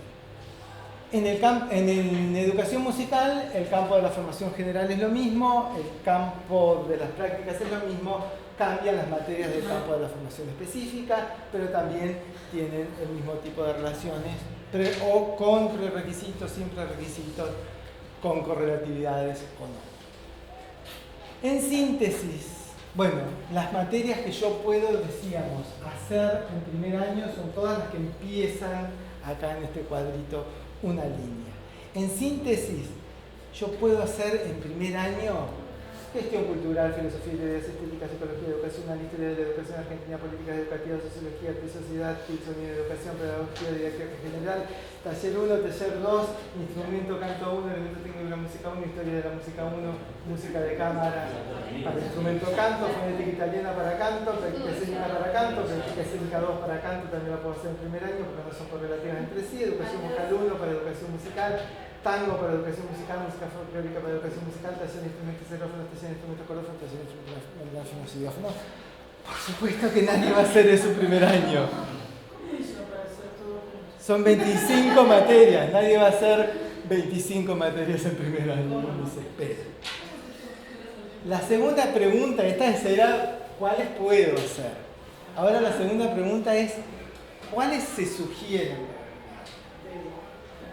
En educación musical, el campo de la formación general es lo mismo, el campo de las prácticas es lo mismo, cambian las materias del campo de la formación específica, pero también tienen el mismo tipo de relaciones, o con prerequisitos, sin prerequisitos, con correlatividades o no. En síntesis, bueno, las materias que yo puedo, decíamos, hacer en primer año son todas las que empiezan acá en este cuadrito una línea. En síntesis, yo puedo hacer en primer año gestión cultural, filosofía, teorías estéticas, psicología educacional, historia de la educación argentina, políticas educativas, sociología, sociedad, sonido, educación, pedagogía, didáctica general, taller 1, taller 2, instrumento, canto 1, elemento técnico de la música 1, historia de la música 1, música de cámara para instrumento canto, fonética italiana para canto, práctica escénica para canto, práctica escénica 2 para canto, también la puedo hacer en primer año porque no son correlativas entre sí, educación vocal 1 para educación musical, tango para educación musical, música folclórica para educación musical, taller de instrumentos xilófonos, taller de instrumentos corófonos, taller de instrumentos xilófonos. Por supuesto que nadie va a hacer eso su primer año. Son 25 materias, nadie va a hacer 25 materias en primer año, no se espera. La segunda pregunta, esta será ¿cuáles puedo hacer? Ahora la segunda pregunta es ¿cuáles se sugieren?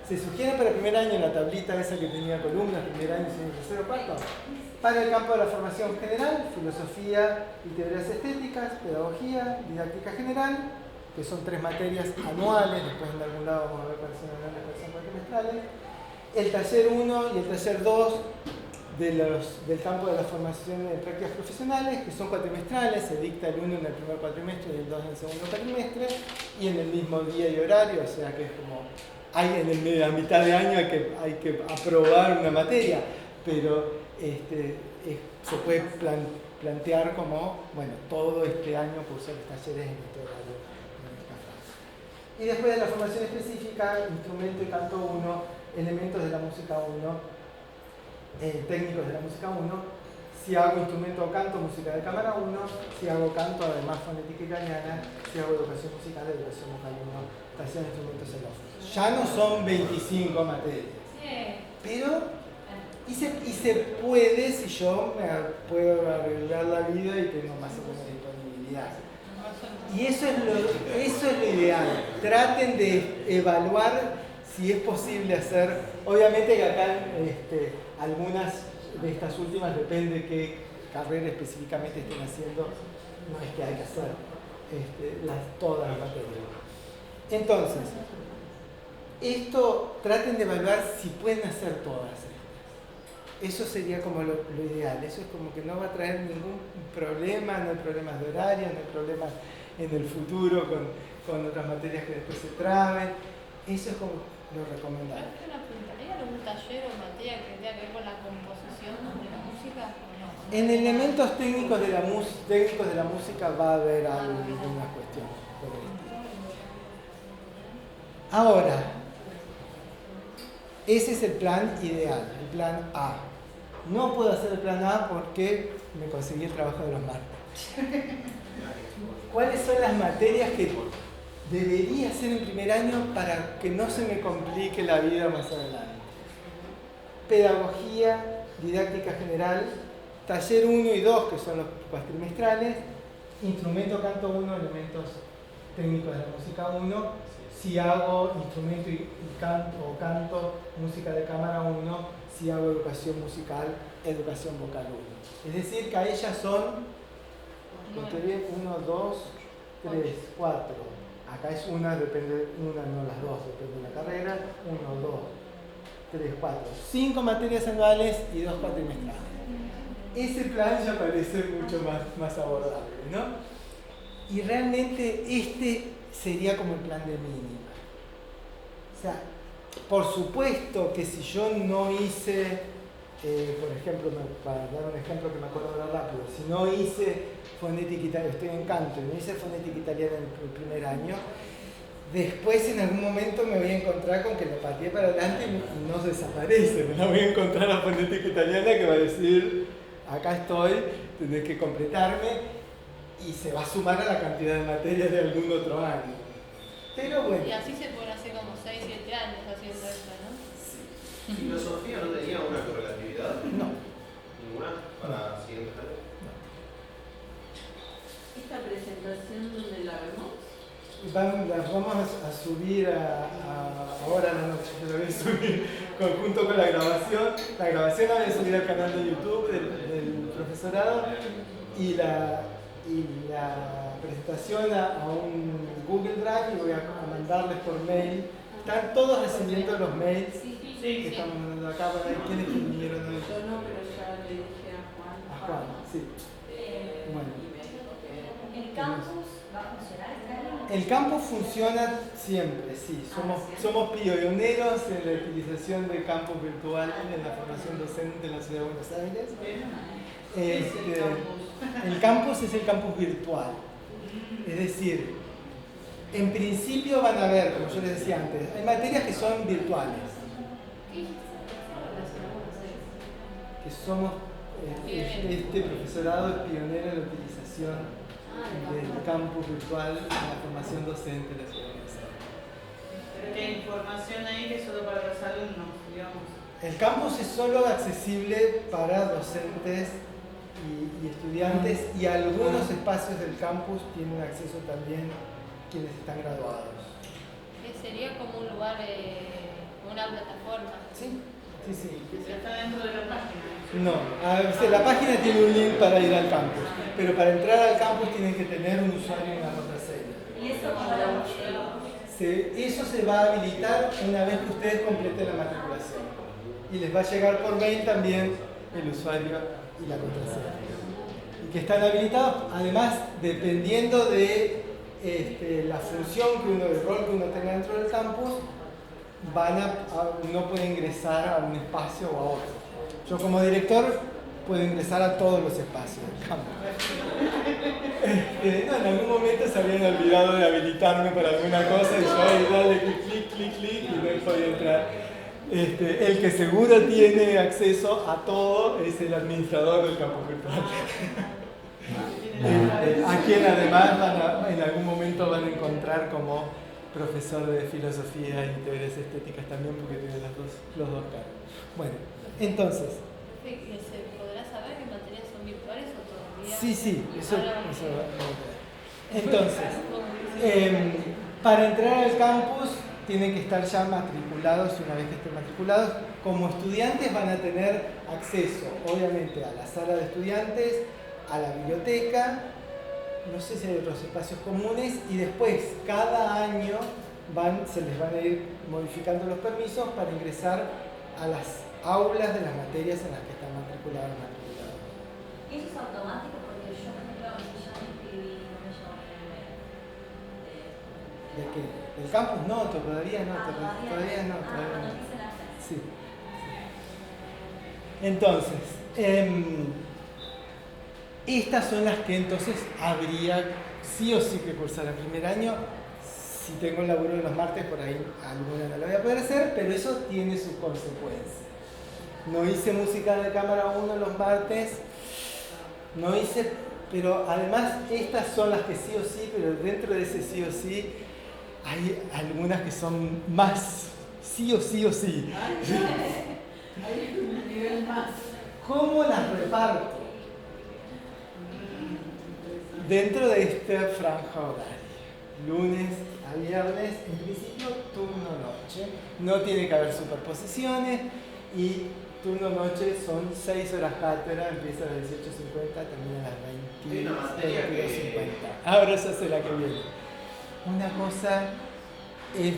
Se sugiere para el primer año en la tablita esa que tenía columnas, primer año, segundo, tercero, cuarto. Para el campo de la formación general, filosofía y teorías estéticas, pedagogía, didáctica general, que son 3 materias anuales, después en algún lado vamos a ver cuáles son anuales, cuáles son cuatrimestrales. El taller 1 y el taller 2 del campo de la formación de prácticas profesionales, que son cuatrimestrales, se dicta el 1 en el primer cuatrimestre y el 2 en el segundo cuatrimestre, y en el mismo día y horario, o sea que es como... en la mitad de año hay que aprobar una materia, pero se puede plantear como, bueno, todo este año cursar los talleres en este horario. Y después de la formación específica, instrumento y canto 1, elementos de la música 1, técnicos de la música 1, si hago instrumento o canto, música de cámara 1, si hago canto, además fonética italiana, si hago educación musical, educación vocal 1, taller de instrumentos xilófonos. Ya no son 25 materias, pero y se puede si yo me puedo arreglar la vida y tengo más o menos disponibilidad. Y eso es lo ideal. Traten de evaluar si es posible hacer. Obviamente que acá algunas de estas últimas, depende de qué carrera específicamente estén haciendo, no es que hay que hacer todas las materias. Entonces, esto traten de evaluar si pueden hacer todas estas. Eso sería como lo ideal. Eso es como que no va a traer ningún problema, no hay problemas de horario, no hay problemas en el futuro con otras materias que después se traben. Eso es como lo recomendable. ¿Hay algún taller o materia que tenga que ver con la composición de la música o no? En elementos técnicos de la música va a haber algunas cuestiones. Ahora, ese es el plan ideal, el plan A. No puedo hacer el plan A porque me conseguí el trabajo de los martes. ¿Cuáles son las materias que debería hacer en primer año para que no se me complique la vida más adelante? Pedagogía, didáctica general, taller 1 y 2, que son los cuatrimestrales, instrumento canto 1, elementos técnicos de la música 1, si hago instrumento y canto, música de cámara 1, si hago educación musical, educación vocal 1. Es decir, que a ellas son 1, 2, 3, 4. Acá es una, depende, una no las dos, depende de la carrera. 1, 2, 3, 4. 5 materias anuales y 2 cuatrimestrales. Ese plan ya parece mucho más abordable, ¿no? Y realmente este sería como el plan de mínima. O sea, por supuesto que si yo no hice, por ejemplo, para dar un ejemplo que me acuerdo ahora rápido, si no hice fonética italiana, estoy en canto, y no hice fonética italiana en el primer año, después en algún momento me voy a encontrar con que lo pateé para adelante y no desaparece. Me la voy a encontrar a fonética italiana que va a decir, acá estoy, tenés que completarme, y se va a sumar a la cantidad de materias de algún otro año. Pero bueno. Y así se pueden hacer como 6, 7 años haciendo esto, ¿no? Sí. ¿Filosofía no tenía una correlatividad? No. ¿Ninguna? ¿Para siguientes años? No. ¿Esta presentación dónde la vemos? Las vamos a subir ahora a la noche, yo la voy a subir junto con la grabación. La grabación la voy a subir al canal de YouTube del profesorado y la presentación a un Google Drive y voy a mandarles por mail. Están todos recibiendo los mails que estamos mandando acá para ver quiénes vinieron hoy. Yo no, pero ya le dije a Juan. El campus funciona siempre, sí. Somos pioneros en la utilización del campus virtual en la formación docente en la Ciudad de Buenos Aires. El campus es el campus virtual. Es decir, en principio van a haber, como yo les decía antes, hay materias que son virtuales. Que somos, este profesorado es pionero en la utilización del campus virtual en la formación docente de la Ciudad de Buenos Aires. Pero que hay información ahí que es solo para los alumnos, digamos. El campus es solo accesible para docentes y estudiantes, y algunos espacios del campus tienen acceso también quienes están graduados. Que sería como un lugar, una plataforma. Sí. Que está dentro de la página. No, la página tiene un link para ir al campus, pero para entrar al campus tienen que tener un usuario y una contraseña. ¿Y eso cómo lo Eso se va a habilitar una vez que ustedes completen la matriculación. Y les va a llegar por mail también el usuario y la contraseña. Y que están habilitados, además, dependiendo de la función el rol que uno tenga dentro del campus, no puede ingresar a un espacio o a otro. Yo como director puedo ingresar a todos los espacios del campus. En algún momento se habían olvidado de habilitarme para alguna cosa y yo ahí dale clic y no podía entrar. El que seguro tiene acceso a todo es el administrador del campus virtual. A quien además en algún momento van a encontrar como profesor de filosofía y teorías estéticas también, porque tiene los dos cargos. Bueno, entonces. ¿Se podrá saber qué materias son virtuales o todavía? Sí, eso. Entonces, para entrar al campus tienen que estar ya matriculados, y una vez que estén matriculados, como estudiantes van a tener acceso, obviamente, a la sala de estudiantes, a la biblioteca, no sé si hay otros espacios comunes, y después, cada año, se les van a ir modificando los permisos para ingresar a las aulas de las materias en las que están matriculados. ¿Y eso es automático? Porque yo, por ejemplo, ya me inscribí, no me llegó el mail. ¿De qué? ¿Del campus? No, todavía no. Todavía no. Sí. Entonces, estas son las que entonces habría sí o sí que cursar el primer año. Si tengo el laburo de los martes, por ahí alguna no la voy a poder hacer, pero eso tiene sus consecuencias. No hice música de cámara 1 los martes, pero además estas son las que sí o sí, pero dentro de ese sí o sí hay algunas que son más sí o sí o sí. Hay un nivel más. ¿Cómo las reparto? Dentro de esta franja horaria, lunes a viernes, en principio turno-noche, no tiene que haber superposiciones, y turno-noche son 6 horas cátedra, empieza a las 18:50, termina a las 22:50. Ahora ya sé la que viene. Una cosa es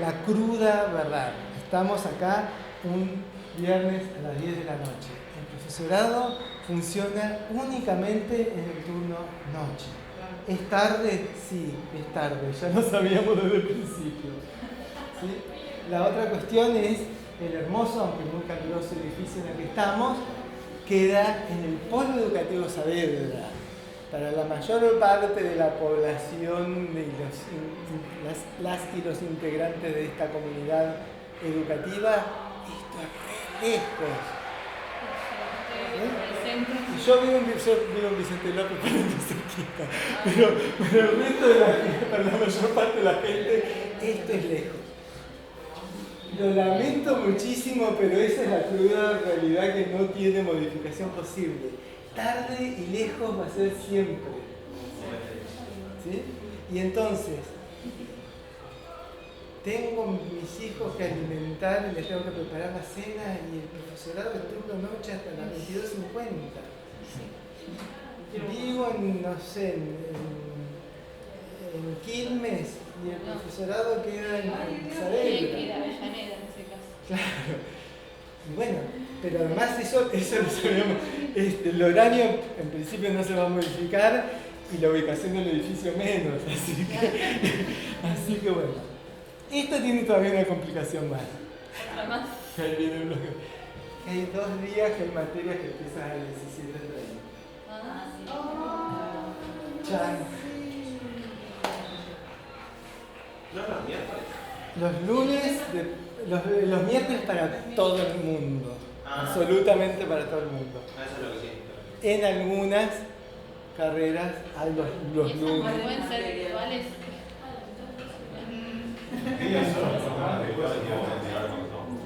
la cruda verdad. Estamos acá un viernes a las 10 de la noche. El profesorado funciona únicamente en el turno noche. ¿Es tarde? Sí, es tarde. Ya lo sabíamos desde el principio. ¿Sí? La otra cuestión es el hermoso, aunque muy caluroso edificio en el que estamos, queda en el Polo Educativo Saavedra. Para la mayor parte de la población, de las y los integrantes de esta comunidad educativa, esto es re lejos. Y yo vivo en Vicente López, pero el resto de la gente, para la mayor parte de la gente, esto es lejos. Lo lamento muchísimo, pero esa es la cruda realidad que no tiene modificación posible. Tarde y lejos va a ser siempre. ¿Sí? Y entonces, tengo mis hijos que alimentar y les tengo que preparar la cena, y el profesorado de turno noche hasta las 22:50. Vivo en Quilmes, y el profesorado queda en Saavedra. Queda Avellaneda en ese caso. Claro. Bueno, pero además eso lo sabemos. El horario en principio no se va a modificar, y la ubicación del edificio menos, así que bueno. Esto tiene todavía una complicación más. Otra más. Que ahí viene un bloque. Que hay 2 días que hay materias que empiezan a las 17:30. Ah, sí. Chan. No, los miércoles. Los lunes, los miércoles para todo el mundo. Absolutamente para todo el mundo. Eso es lo que sí. En algunas carreras hay los ¿Y esas lunes. pueden ser virtuales?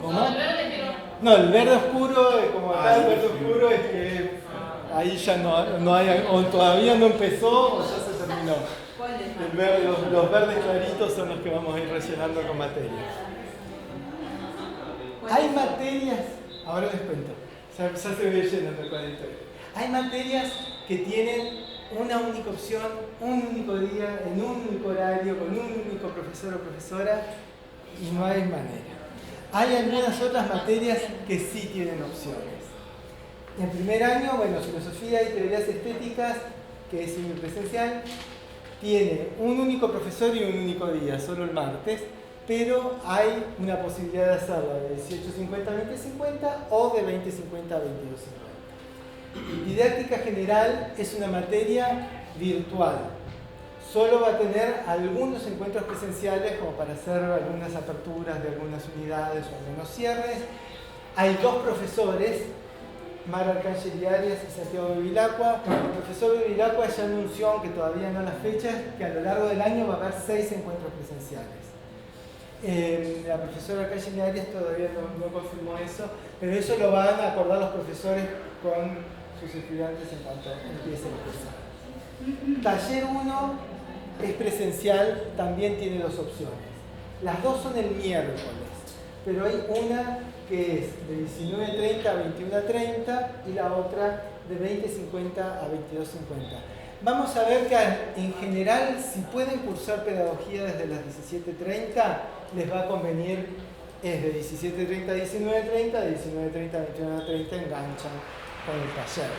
¿Cómo? No, el verde, pero No, el verde oscuro, como acá el verde oscuro es que ahí ya no hay, o todavía no empezó o ya se terminó. ¿Cuál es más? Los verdes claritos son los que vamos a ir rellenando con materias. Hay materias, ahora les cuento, ya se ve llenando el cuadrito. Hay materias que tienen una única opción, un único día, en un único horario, con un único profesor o profesora, y no hay manera. Hay algunas otras materias que sí tienen opciones. En primer año, bueno, filosofía y teorías estéticas, que es semipresencial, tiene un único profesor y un único día, solo el martes, pero hay una posibilidad de hacerlo de 18:50 a 20:50 o de 20:50 a 22:50. Didáctica general es una materia virtual. Solo va a tener algunos encuentros presenciales como para hacer algunas aperturas de algunas unidades o algunos cierres. Hay 2 profesores, Mara Arcángel Arias y Santiago Bevilacqua. El profesor Bevilacqua ya anunció, aunque todavía no las fechas, que a lo largo del año va a haber 6 encuentros presenciales. La profesora Arcángel Arias todavía no confirmó eso, pero eso lo van a acordar los profesores con sus estudiantes en cuanto empiece el curso. Taller 1 es presencial, también tiene 2 opciones. Las 2 son el miércoles, pero hay una que es de 19:30 a 21:30 y la otra de 20:50 a 22:50. Vamos a ver que en general, si pueden cursar pedagogía desde las 17:30, les va a convenir, es de 17:30 a 19:30, de 19:30 a 21:30 enganchan con el taller.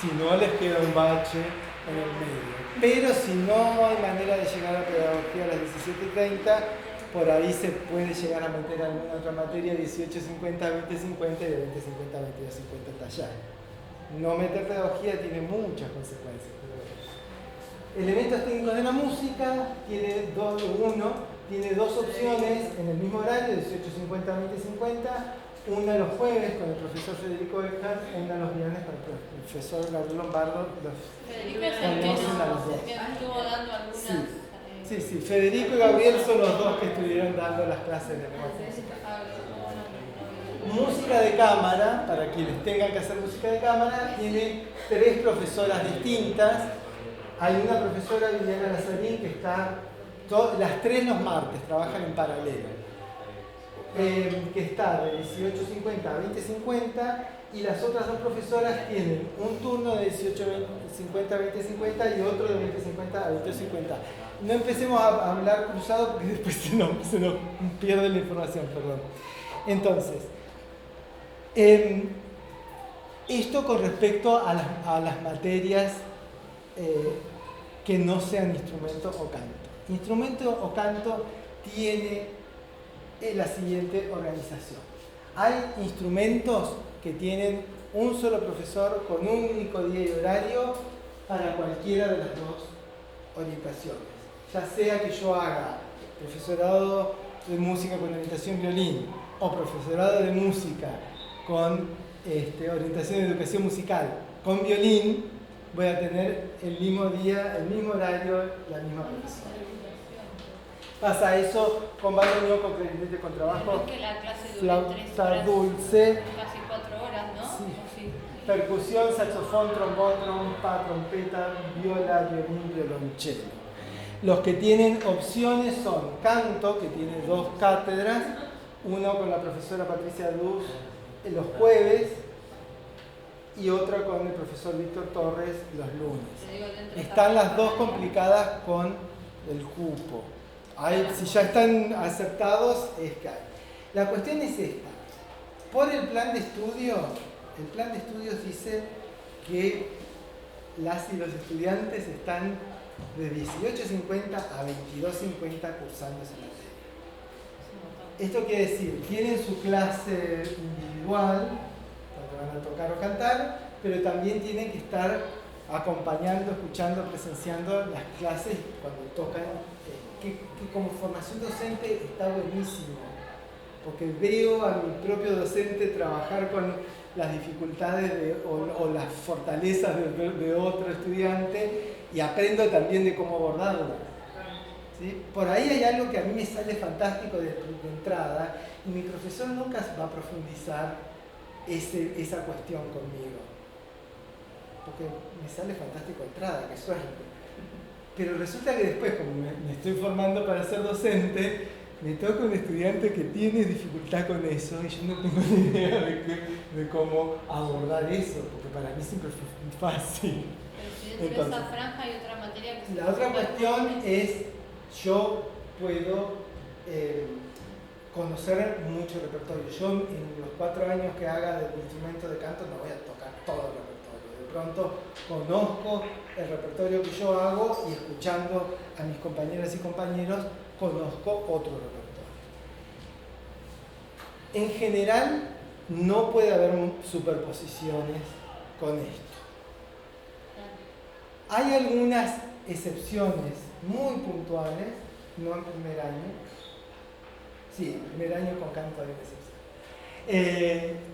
Si no, les queda un bache en el medio. Pero si no hay manera de llegar a pedagogía a las 17:30, por ahí se puede llegar a meter alguna otra materia, 18:50 a 20:50 y de 20:50 a 22:50 taller. No meter pedagogía tiene muchas consecuencias. Elementos técnicos de la música tiene 2 opciones en el mismo horario, 18:50 a 20:50. Una los jueves con el profesor Federico Eckhart, una los viernes con el profesor Gabriel Lombardo. Federico es el que estuvo dando algunas. Sí, Federico y Gabriel son los 2 que estuvieron dando las clases de música. Música de cámara, para quienes tengan que hacer música de cámara, tiene 3 profesoras distintas. Hay una profesora, Viviana Lazarín, que está las 3 los martes, trabajan en paralelo. Que está de 18:50 a 20:50 y las otras 2 profesoras tienen un turno de 18:50 a 20:50 y otro de 20:50 a 22:50. No empecemos a hablar cruzado porque después se nos pierde la información, perdón. Entonces, esto con respecto a las materias que no sean instrumento o canto. Instrumento o canto tiene la siguiente organización. Hay instrumentos que tienen un solo profesor con un único día y horario para cualquiera de las 2 orientaciones. Ya sea que yo haga profesorado de música con orientación violín o profesorado de música con orientación de educación musical con violín, voy a tener el mismo día, el mismo horario, la misma profesora. Pasa eso con bandoneón, con clarinete, con trabajo, Es que la clase dura 3 flauta horas, dulce, casi 4 horas, ¿no? Sí. ¿O sí? percusión, saxofón, trombón, trompa, trompeta, viola, violín, violonchelo. Los que tienen opciones son canto, que tiene 2 cátedras, uno con la profesora Patricia Duz los jueves y otra con el profesor Víctor Torres los lunes. Están las 2 complicadas con el cupo. Si ya están aceptados, es que hay. La cuestión es esta. Por el plan de estudios dice que las y los estudiantes están de 18.50 a 22.50 cursando esa materia. Esto quiere decir, tienen su clase individual, donde van a tocar o cantar, pero también tienen que estar acompañando, escuchando, presenciando las clases cuando tocan, que como formación docente está buenísimo, porque veo a mi propio docente trabajar con las dificultades o las fortalezas de otro estudiante y aprendo también de cómo abordarlo. ¿Sí? Por ahí hay algo que a mí me sale fantástico de entrada y mi profesor nunca va a profundizar esa cuestión conmigo. Porque me sale fantástico de entrada, qué suerte. Pero resulta que después, como me estoy formando para ser docente, me toca un estudiante que tiene dificultad con eso y yo no tengo ni idea de cómo abordar eso, porque para mí siempre fue fácil. Pero si dentro de esa franja hay otra materia que se La otra cuestión es, yo puedo conocer mucho repertorio. Yo en los 4 años que haga del instrumento de canto no voy a tocar todo el repertorio. De pronto conozco el repertorio que yo hago y escuchando a mis compañeras y compañeros conozco otro repertorio. En general no puede haber superposiciones con esto. Hay algunas excepciones muy puntuales, no en primer año. Sí, en primer año con canto hay una excepción.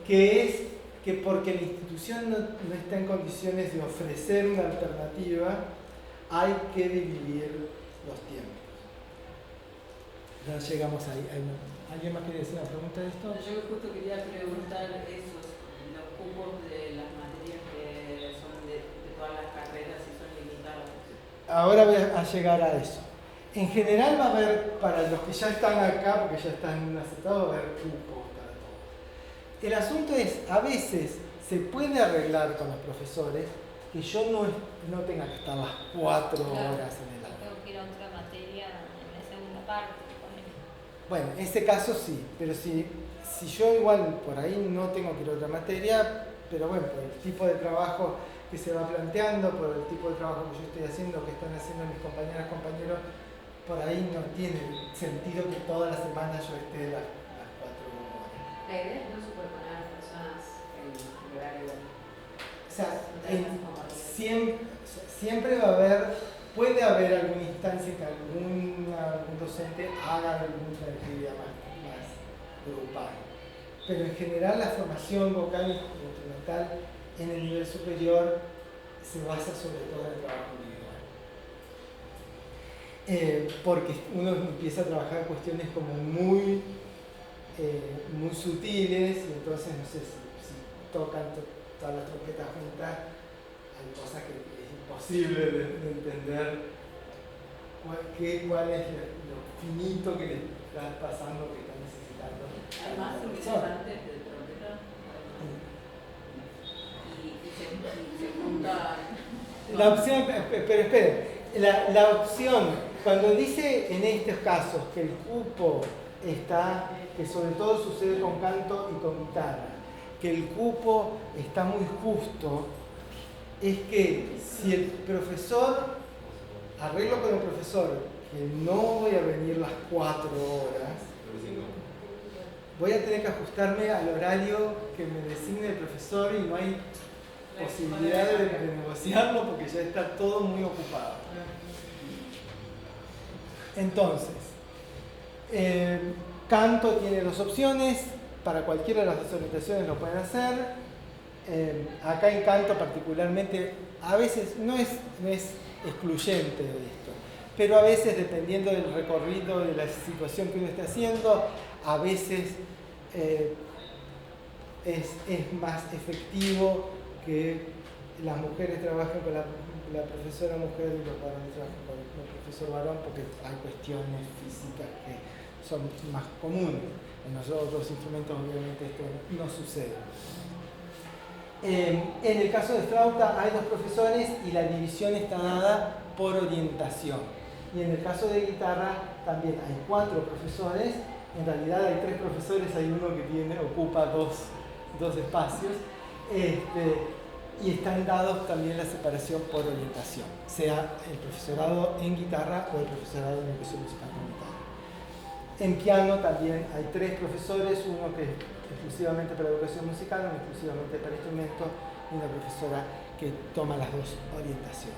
Que es que porque la institución no está en condiciones de ofrecer una alternativa, hay que dividir los tiempos. Ya llegamos ahí. ¿Alguien más quiere decir una pregunta de esto? Yo justo quería preguntar los cupos de las materias que son de todas las carreras y son limitados. Ahora voy a llegar a eso. En general va a haber, para los que ya están acá, porque ya están aceptados, va a haber cupos para todos. El asunto es, a veces se puede arreglar con los profesores que yo no tenga que estar las 4 horas en el aula. Tengo que ir a otra materia en la segunda parte. Bueno, en ese caso sí, pero si yo igual por ahí no tengo que ir a otra materia, pero bueno, por el tipo de trabajo que se va planteando, por el tipo de trabajo que yo estoy haciendo, que están haciendo mis compañeras, compañeros, por ahí no tiene sentido que toda la semana yo esté las 4 horas. La idea es no superponer a las personas en el horario. O sea, siempre va a haber, puede haber alguna instancia que algún docente haga alguna actividad más grupal. Pero en general la formación vocal y instrumental en el nivel superior se basa sobre todo en el trabajo individual. Porque uno empieza a trabajar cuestiones como muy sutiles y entonces no sé si tocan todas las trompetas juntas, hay cosas que es imposible de entender cuál es lo finito que le está pasando, que está necesitando. Hay más integrantes de trompeta y se junta. La opción, pero esperen, la opción, cuando dice en estos casos que el cupo está, que sobre todo sucede con canto y con guitarra, que el cupo está muy justo, es que si el profesor, arreglo con el profesor, que no voy a venir las 4 horas, voy a tener que ajustarme al horario que me designe el profesor y no hay posibilidad de negociarlo porque ya está todo muy ocupado. Entonces, canto tiene 2 opciones, para cualquiera de las 2 orientaciones lo pueden hacer. Acá en canto particularmente, a veces no es excluyente de esto, pero a veces dependiendo del recorrido, de la situación que uno esté haciendo, a veces es más efectivo que las mujeres trabajen con la profesora mujer y los varones trabajen con el profesor varón, porque hay cuestiones físicas que son más comunes. En los otros instrumentos obviamente esto no sucede. En el caso de flauta hay 2 profesores y la división está dada por orientación. Y en el caso de guitarra también hay 4 profesores. En realidad hay 3 profesores, hay uno que ocupa dos espacios. y están dados también la separación por orientación, sea el profesorado en guitarra o el profesorado en educación musical con guitarra. En piano también hay 3 profesores, uno que es exclusivamente para educación musical, uno exclusivamente para instrumento y una profesora que toma las 2 orientaciones.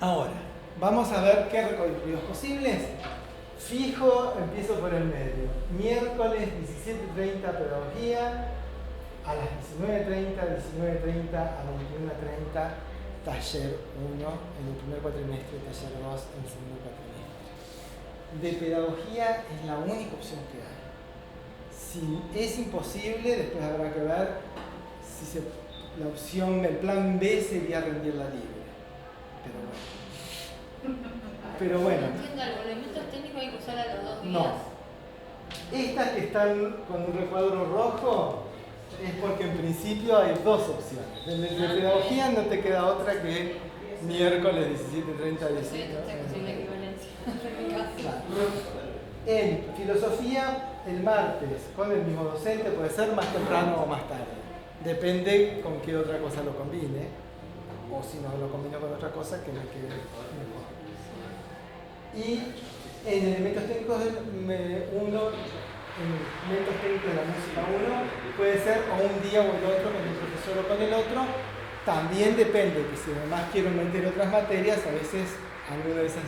Ahora, vamos a ver qué recorridos posibles. Fijo, empiezo por el medio. Miércoles 17:30 pedagogía, a las 19:30, 19:30 a 21:30 taller 1 en el primer cuatrimestre, taller 2 en el segundo cuatrimestre. De pedagogía es la única opción que hay. Si es imposible, después habrá que ver si la opción, el plan B sería rendirla libre. Pero bueno. No entiendo, ¿los elementos técnicos hay que usar a los 2 días? No. Estas que están con un recuadro rojo es porque en principio hay 2 opciones. De pedagogía no te queda otra que miércoles 17:30 a 19. Sí, la equivalencia. Claro. En filosofía, el martes con el mismo docente puede ser más temprano o más tarde. Depende con qué otra cosa lo combine. O si no lo combino con otra cosa, que me quede mejor. Y en elementos técnicos elementos técnicos de la música 1 puede ser o un día o el otro con el profesor o con el otro. También depende, que si además quiero meter otras materias, a veces alguna de esas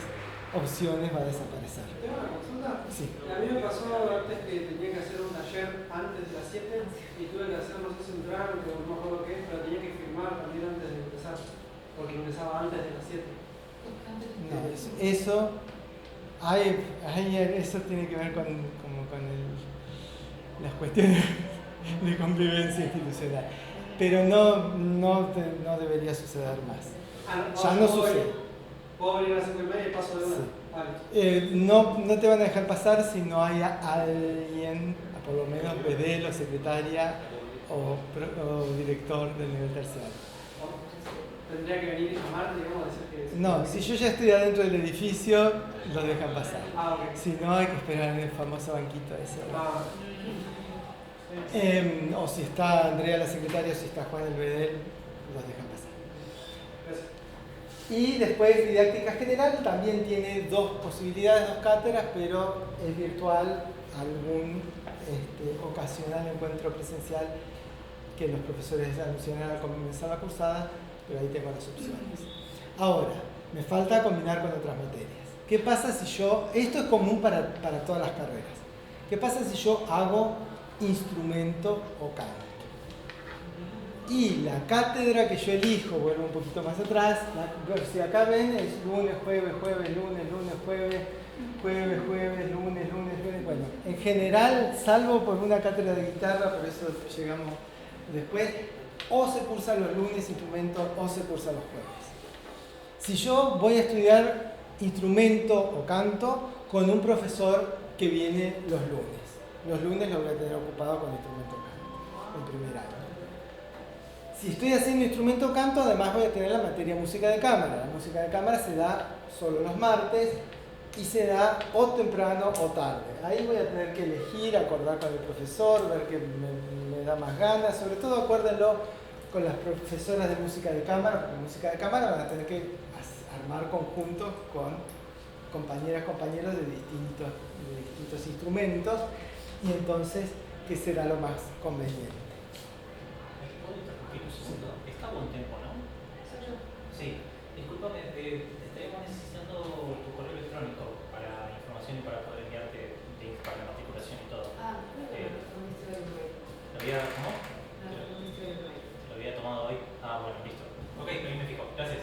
opciones va a desaparecer. ¿Tengo una consulta? Sí. A mí me pasó antes que tenía que hacer un taller antes de las 7 y tuve que hacer, no sé si un trámite o no me acuerdo qué es, pero tenía que firmar también antes de empezar, porque empezaba antes de las 7. No, eso tiene que ver con las cuestiones de convivencia institucional. Pero no debería suceder más. Ya no sucede. ¿Puedo venir a las 5:30 y paso de una? Sí. Vale. No te van a dejar pasar si no hay alguien, por lo menos BD o secretaria o director del nivel terciario. ¿Tendría que venir y llamarte, digamos, decir que...? No, si yo ya estoy adentro del edificio, los dejan pasar. Ok. Si no, hay que esperar en el famoso banquito ese. O si está Andrea la secretaria, o si está Juan el BD, los dejan pasar. Gracias. Y después didáctica general también tiene 2 posibilidades, 2 cátedras, pero es virtual, algún ocasional encuentro presencial que los profesores anunciarán al comenzar la cursada, pero ahí tengo las opciones. Ahora, me falta combinar con otras materias. ¿Qué pasa si yo, esto es común para todas las carreras, qué pasa si yo hago instrumento o canto? Y la cátedra que yo elijo, vuelvo un poquito más atrás, si acá ven es lunes, jueves, lunes, jueves, lunes. Bueno, en general, salvo por una cátedra de guitarra, por eso llegamos después, o se cursan los lunes instrumento o se cursan los jueves. Si yo voy a estudiar instrumento o canto con un profesor que viene los lunes lo voy a tener ocupado con instrumento o canto, en primer año. Si estoy haciendo instrumento o canto, además voy a tener la materia música de cámara. La música de cámara se da solo los martes y se da o temprano o tarde. Ahí voy a tener que elegir, acordar con el profesor, ver qué me da más ganas. Sobre todo acuérdenlo con las profesoras de música de cámara, porque música de cámara van a tener que armar conjuntos con compañeros de distintos instrumentos, y entonces, ¿qué será lo más conveniente? Está buen tiempo, ¿no? Sí. Discúlpame, estaríamos necesitando tu correo electrónico para información y para poder enviarte links para la matriculación y todo. ¿Lo había tomado hoy? Ah, bueno, listo. Ok, ahí me fijo. Gracias.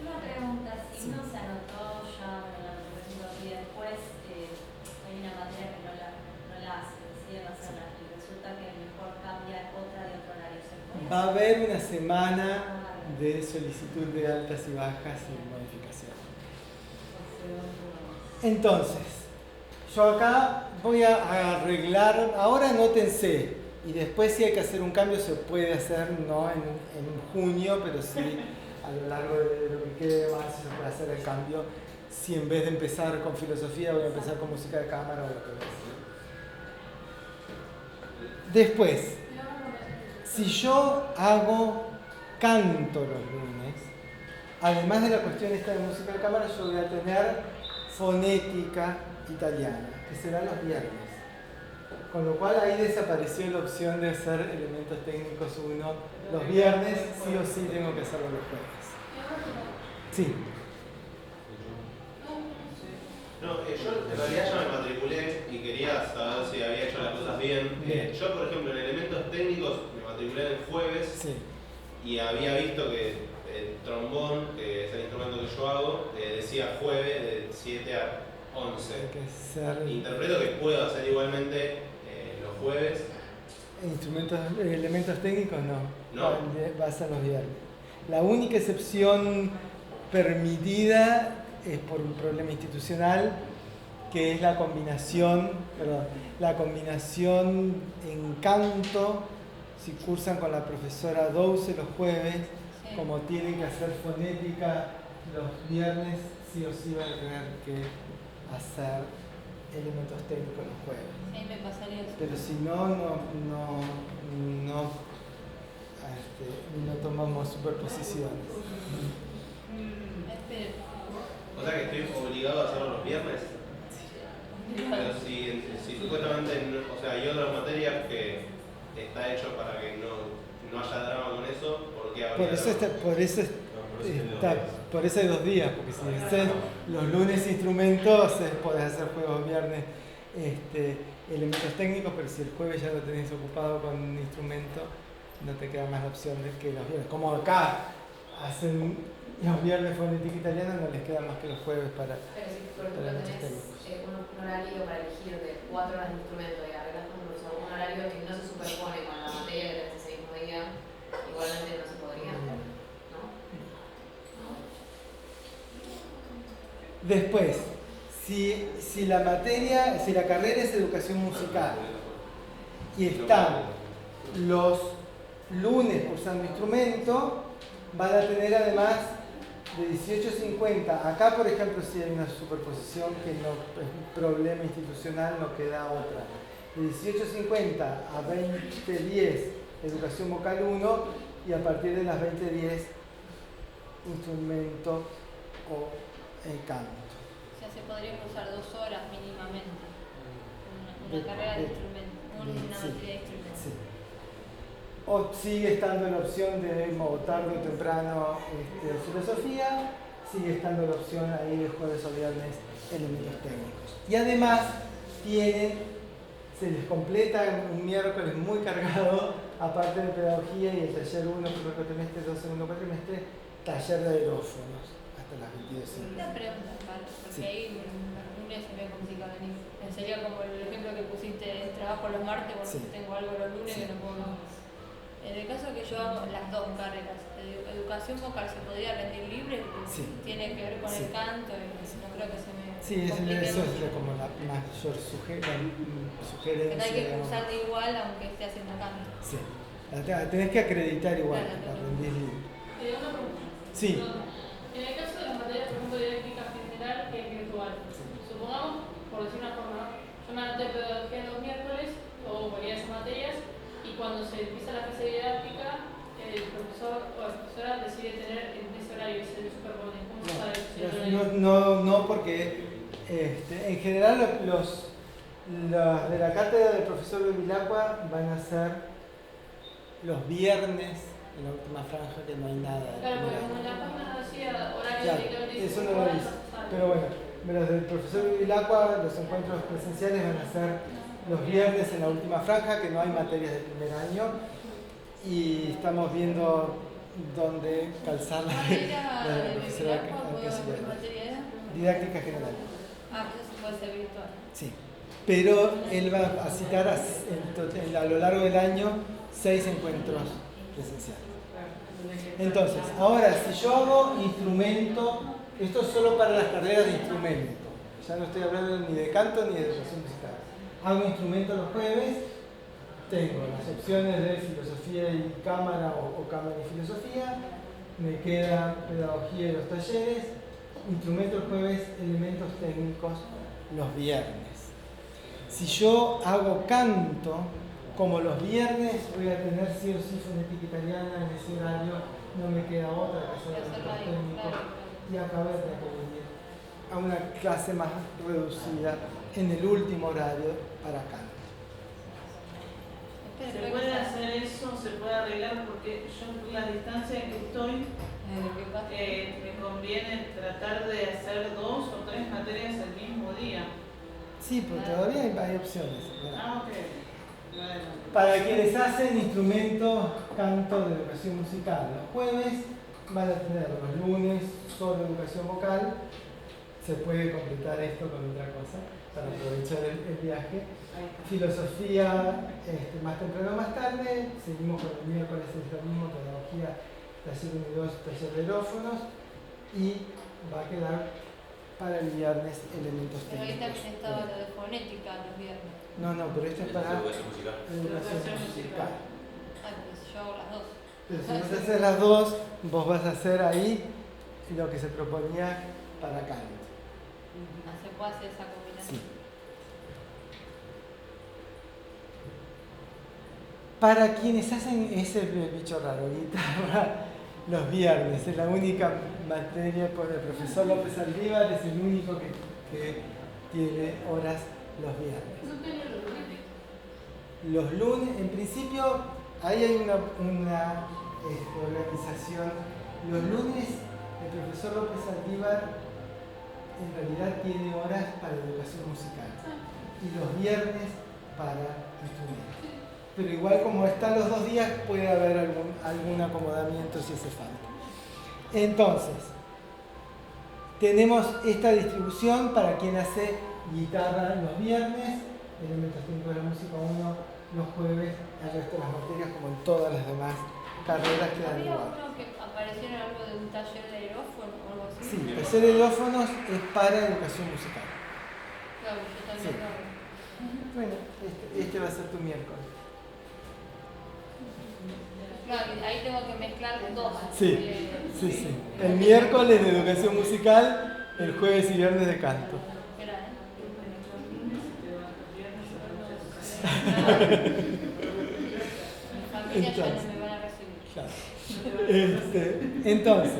Una pregunta, si uno se anotó ya en la profesión y después hay una materia que no la hace, decide no hacerla y resulta que mejor cambia otra de otro horario, ¿se puede? Va a haber una semana de solicitud de altas y bajas y modificaciones. Entonces, yo acá voy a arreglar, ahora anótense, y después si hay que hacer un cambio se puede hacer, no en junio, pero sí a lo largo de lo que quede de marzo se puede hacer el cambio, si en vez de empezar con filosofía voy a empezar con música de cámara o lo que voy a hacer. Después, Si yo hago canto los lunes, además de la cuestión esta de música de cámara, yo voy a tener fonética italiana, que será los viernes. Con lo cual ahí desapareció la opción de hacer elementos técnicos 1 los viernes, sí o sí tengo que hacerlo los jueves. Sí. No, yo en realidad ya me matriculé y quería saber si había hecho las cosas bien. Yo, por ejemplo, en elementos técnicos me matriculé el jueves Sí. y había visto que el trombón, que es el instrumento que yo hago, decía jueves de 7 a 11. Hay que ser Interpreto que puedo hacer igualmente los jueves. elementos técnicos No. va a ser los viernes. La única excepción permitida es por un problema institucional, que es la combinación en canto, si cursan con la profesora Douse los jueves, Sí. como tienen que hacer fonética los viernes, sí o sí van a tener que hacer elementos técnicos los jueves. Ahí me pasaría eso. Pero si no tomamos superposiciones. Espera. O sea que estoy obligado a hacerlo los viernes. Pero si supuestamente, o sea, hay otras materias que está hecho para que no haya drama con eso, ¿por qué habría drama? Por eso hay 2 días, porque si haces los lunes instrumentos, podés hacer juegos viernes elementos técnicos, pero si el jueves ya lo tenés ocupado con un instrumento, no te queda más la opción de que los viernes. Como acá hacen los viernes fonética italiana, no les queda más que los jueves para. Pero si por ejemplo tenés un horario para elegir de 4 horas de instrumento y arreglas con un horario que no se superpone con la materia que tenés ese mismo día, igualmente no se podría, ¿no? Después, si la carrera es educación musical y están los lunes cursando instrumento, van a tener además de 18:50. Acá, por ejemplo, si hay una superposición que no es un problema institucional, no queda otra. De 18:50 a 20:10, educación vocal 1, y a partir de las 20:10, instrumento o canto. O sea, se podría cursar 2 horas mínimamente. Una carrera de instrumento, una Sí. materia de instrumento. Sí. O sigue estando la opción de tarde o temprano filosofía, sigue estando la opción ahí de jueves o viernes elementos técnicos. Y además se les completa un miércoles muy cargado, aparte de pedagogía y el taller 1, primer cuatrimestre, 2, segundo cuatrimestre, taller de aerófonos hasta las 22:50. Una pregunta, Carlos, porque Sí. ahí los lunes se me complica venir. Sería como el ejemplo que pusiste, trabajo los martes, porque Sí. tengo algo los lunes Sí. que no puedo. En el caso que yo hago las 2 carreras, educación vocal se podría rendir libre, Sí. tiene que ver con Sí. el canto y no creo que se me Sí, complique eso mucho. es como la mayor sugerencia. Que no hay que digamos. cursar igual aunque esté haciendo canto. Sí. La tenés que acreditar igual, Claro, para claro. rendir libre. Una pregunta. Sí. En el caso de las materias, por ejemplo, didáctica general, que es virtual, supongamos, por decir una forma, yo me anoté pedagogía los miércoles o varias materias, y cuando se empieza la fase didáctica, el profesor o la profesora decide tener en ese horario y se le superpone. ¿Cómo se sabe si el horario? No, porque en general los de la cátedra del profesor Bevilacqua van a ser los viernes en la última franja, que no hay nada. Claro, porque como en la página decía horario Claro, directamente, eso no lo dice. Pero bueno, los del profesor Bevilacqua, los encuentros presenciales van a ser los viernes en la última franja, que no hay materias de primer año, y estamos viendo dónde calzar la ¿Materia de profesora Bevilacqua? ¿Materia era? didáctica general. Ah, pues eso puede ser virtual. Sí, pero él va a citar a lo largo del año 6 encuentros presenciales. Entonces, ahora, si yo hago instrumento, esto es solo para las carreras de instrumento, ya no estoy hablando ni de canto ni de educación musical. Hago instrumento los jueves, tengo las opciones de filosofía y cámara o cámara y filosofía, me queda pedagogía y los talleres, instrumento los jueves, elementos técnicos los viernes. Si yo hago canto, como los viernes voy a tener sí o sí fonética italiana en ese horario, no me queda otra que hacer el técnico y acabo de tener que venir a una clase más reducida en el último horario para canto. Se puede hacer eso, se puede arreglar, porque yo la distancia en que estoy me conviene tratar de hacer 2 o 3 materias el mismo día. Sí, pero todavía hay opciones. Ah, ok. Bueno. Para quienes hacen instrumento, canto de educación musical, los jueves van a tener, los lunes solo educación vocal, se puede completar esto con otra cosa para aprovechar el viaje. Filosofía más temprano o más tarde, seguimos con el miércoles, es lo mismo, pedagogía, taller 1 y 2, taller de aerófonos, y va a quedar para el viernes elementos Pero ahorita técnicos. que estaba lo de fonética los viernes. No, pero esto es para Educación musical. educación musical. Ah, pues yo hago las dos. Pero si vos haces las dos, vos vas a hacer ahí lo que se proponía para canto. Se puede hacer esa combinación. Sí. Para quienes hacen ese bicho raro, guitarra, los viernes, es la única materia por el profesor López Aldívar, es el único que tiene horas los viernes. ¿No tenía los lunes? Los lunes, en principio, ahí hay una organización. Los lunes, el profesor López Aldívar en realidad tiene horas para educación musical y los viernes para instrumentos. Pero igual como están los 2 días puede haber algún acomodamiento si hace falta. Entonces, tenemos esta distribución para quien hace guitarra los viernes, elementos técnicos de la música 1 los jueves, el resto de las materias como en todas las demás carreras quedan ¿Había igual. uno que apareció en algo de un taller de aerófono o algo así? Sí, el taller de aerófonos es para educación musical. Claro, yo también Sí. lo hago. Bueno, este va a ser tu miércoles. Claro, ahí tengo que mezclar dos. Sí, sí. El miércoles de educación musical, el jueves y viernes de canto. Espera, Mi familia ya no me van a recibir. Claro. Entonces,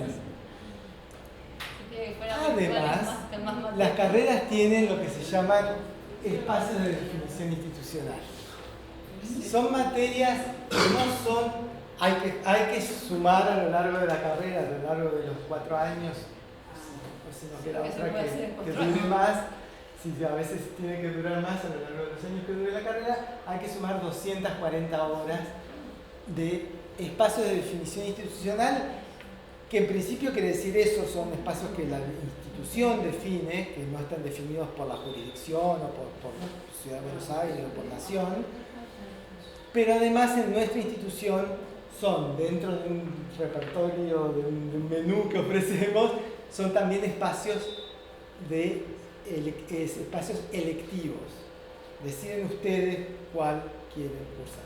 además, las carreras tienen lo que se llaman espacios de definición institucional. Son materias que no son, hay que sumar a lo largo de la carrera, a lo largo de los 4 años, o si no queda otra que dure más, si a veces tiene que durar más a lo largo de los años que dure la carrera, hay que sumar 240 horas de espacios de definición institucional, que en principio quiere decir eso, son espacios que la institución define, que no están definidos por la jurisdicción o por Ciudad de Buenos Aires o por Nación, pero además en nuestra institución son, dentro de un repertorio, de un menú que ofrecemos, son también espacios espacios electivos. Deciden ustedes cuál quieren cursar.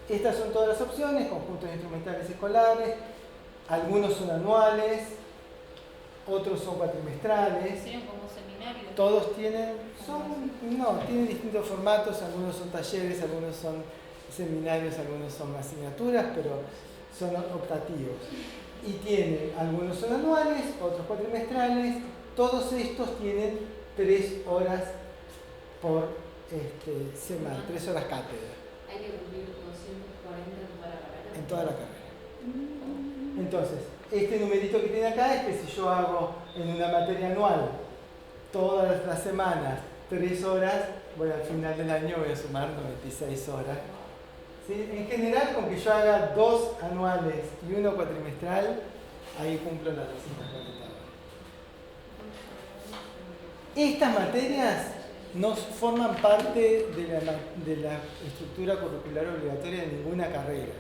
Estas son todas las opciones: conjuntos instrumentales escolares, algunos son anuales, otros son cuatrimestrales. ¿Serían como seminarios? Todos tienen distintos formatos, algunos son talleres, algunos son seminarios, algunos son asignaturas, pero son optativos. Y algunos son anuales, otros cuatrimestrales, todos estos tienen 3 horas por semana, 3 horas cátedra. Hay que cumplir 240 en toda la carrera. En toda la carrera. Entonces, este numerito que tiene acá es que si yo hago en una materia anual todas las semanas 3 horas, al final del año voy a sumar 96 horas. ¿Sí? En general, con que yo haga 2 anuales y 1 cuatrimestral, ahí cumplo las 240 horas. Estas materias no forman parte de la estructura curricular obligatoria de ninguna carrera.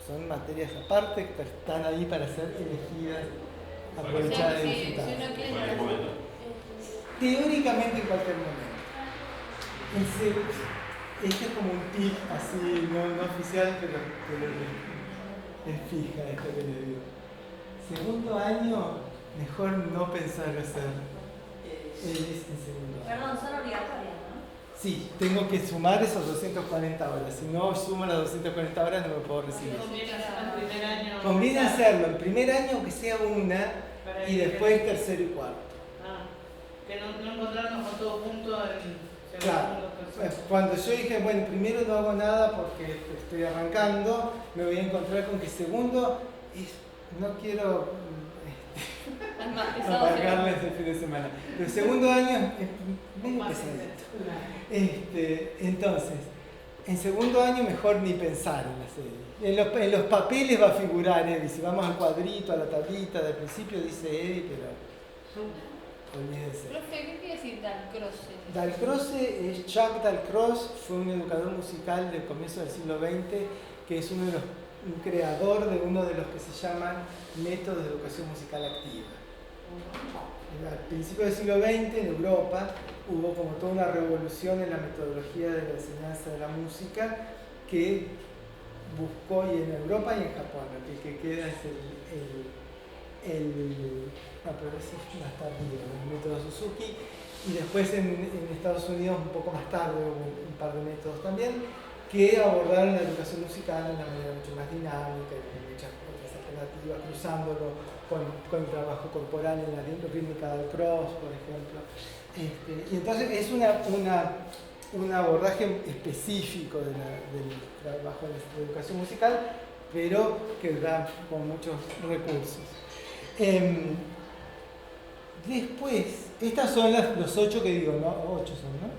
Son materias aparte que están ahí para ser elegidas, aprovechadas y disfrutadas. Si uno quiere, Teóricamente en cualquier momento. Este es como un tip así, no oficial, pero es fija esto que le digo. Segundo año, mejor no pensar hacer ELIS en segundo año. Perdón, son obligatorias, ¿no? Sí, tengo que sumar esos 240 horas. Si no sumo las 240 horas no me puedo recibir. Conviene hacerlo en primer año. Conviene hacerlo en primer año, aunque sea una, y después tercero y cuarto. Que no encontrarnos con todo junto en Claro. Cuando yo dije, bueno, primero no hago nada porque estoy arrancando, me voy a encontrar con que segundo, no quiero amargarles el fin de semana, pero el segundo año es medio pesadito. Entonces, en segundo año mejor ni pensar en la serie. En los papeles va a figurar Eddie, si vamos al cuadrito, a la tablita del principio dice Eddie, pero olvídense. Profe, ¿qué quiere decir Dalcroze? Dalcroze es Jacques Dalcroze, fue un educador musical del comienzo del siglo XX, que es un creador de uno de los que se llaman métodos de educación musical activa. Al principio del siglo XX en Europa hubo como toda una revolución en la metodología de la enseñanza de la música que buscó, y en Europa y en Japón, el que queda es pero ese es más tardío, el método Suzuki, y después en Estados Unidos un poco más tarde hubo un par de métodos también que abordaron la educación musical de una manera mucho más dinámica y con muchas otras alternativas, cruzándolo con el trabajo corporal en la rítmica del cross, por ejemplo. Y entonces es un abordaje específico del trabajo de educación musical, pero que da con muchos recursos. Después, estas son los 8 que digo, ¿no? 8 son, ¿no?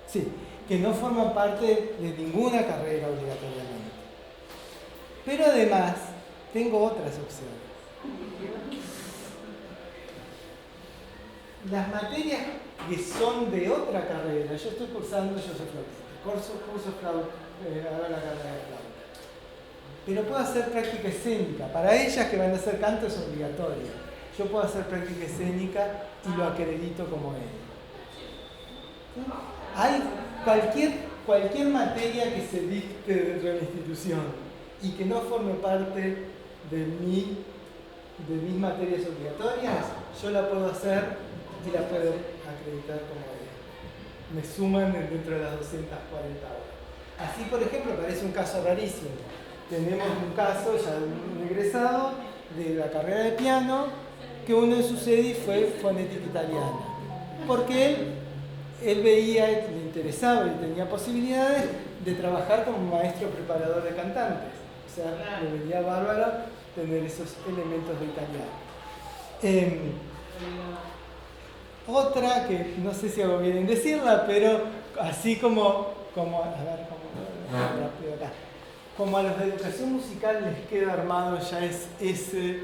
Sí, que no forman parte de ninguna carrera obligatoriamente. Pero además, tengo otras opciones. Las materias que son de otra carrera, yo estoy cursando, yo soy flautista, curso ahora la carrera de flauta. Pero puedo hacer práctica escénica. Para ellas que van a hacer canto es obligatorio. Yo puedo hacer práctica escénica y lo acredito como él. Hay cualquier materia que se dicte dentro de la institución y que no forme parte de mis materias obligatorias, yo la puedo hacer y la puedo acreditar como él. Me suman dentro de las 240 horas. Así, por ejemplo, parece un caso rarísimo. Tenemos un caso ya de un egresado de la carrera de piano que uno de sus EDI fue fonética italiana, porque él veía, le interesaba y tenía posibilidades de trabajar como maestro preparador de cantantes. O sea, le venía bárbaro tener esos elementos de italiano. Otra que no sé si hago bien en decirla, pero así como a los de educación musical les queda armado ya es ese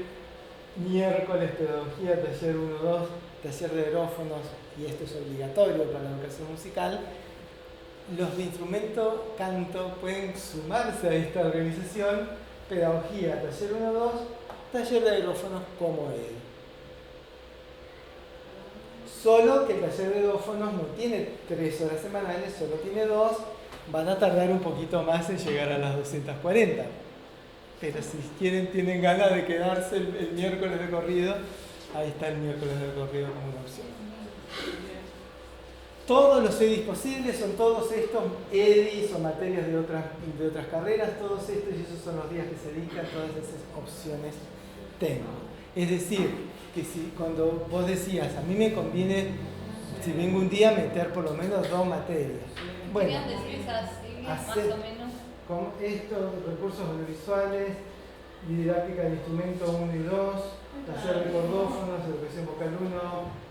miércoles pedagogía, taller 1-2, taller de aerófonos, y esto es obligatorio para la educación musical. Los de instrumento canto pueden sumarse a esta organización, pedagogía, taller 1-2, taller de aerófonos como él. Solo que el taller de aerófonos no tiene 3 horas semanales, solo tiene 2, van a tardar un poquito más en llegar a las 240. Pero si tienen ganas de quedarse el miércoles de corrido, ahí está el miércoles de corrido como una opción. Todos los EDIs posibles son todos estos EDIs o materias de otras carreras, todos estos, y esos son los días que se dedican, todas esas opciones tengo. Es decir, que si cuando vos decías, a mí me conviene, si vengo un día, meter por lo menos 2 materias. Bueno, decir esas siglas más o menos? Con estos recursos audiovisuales, didáctica del instrumento 1 y 2, taller de cordófonos, educación vocal 1,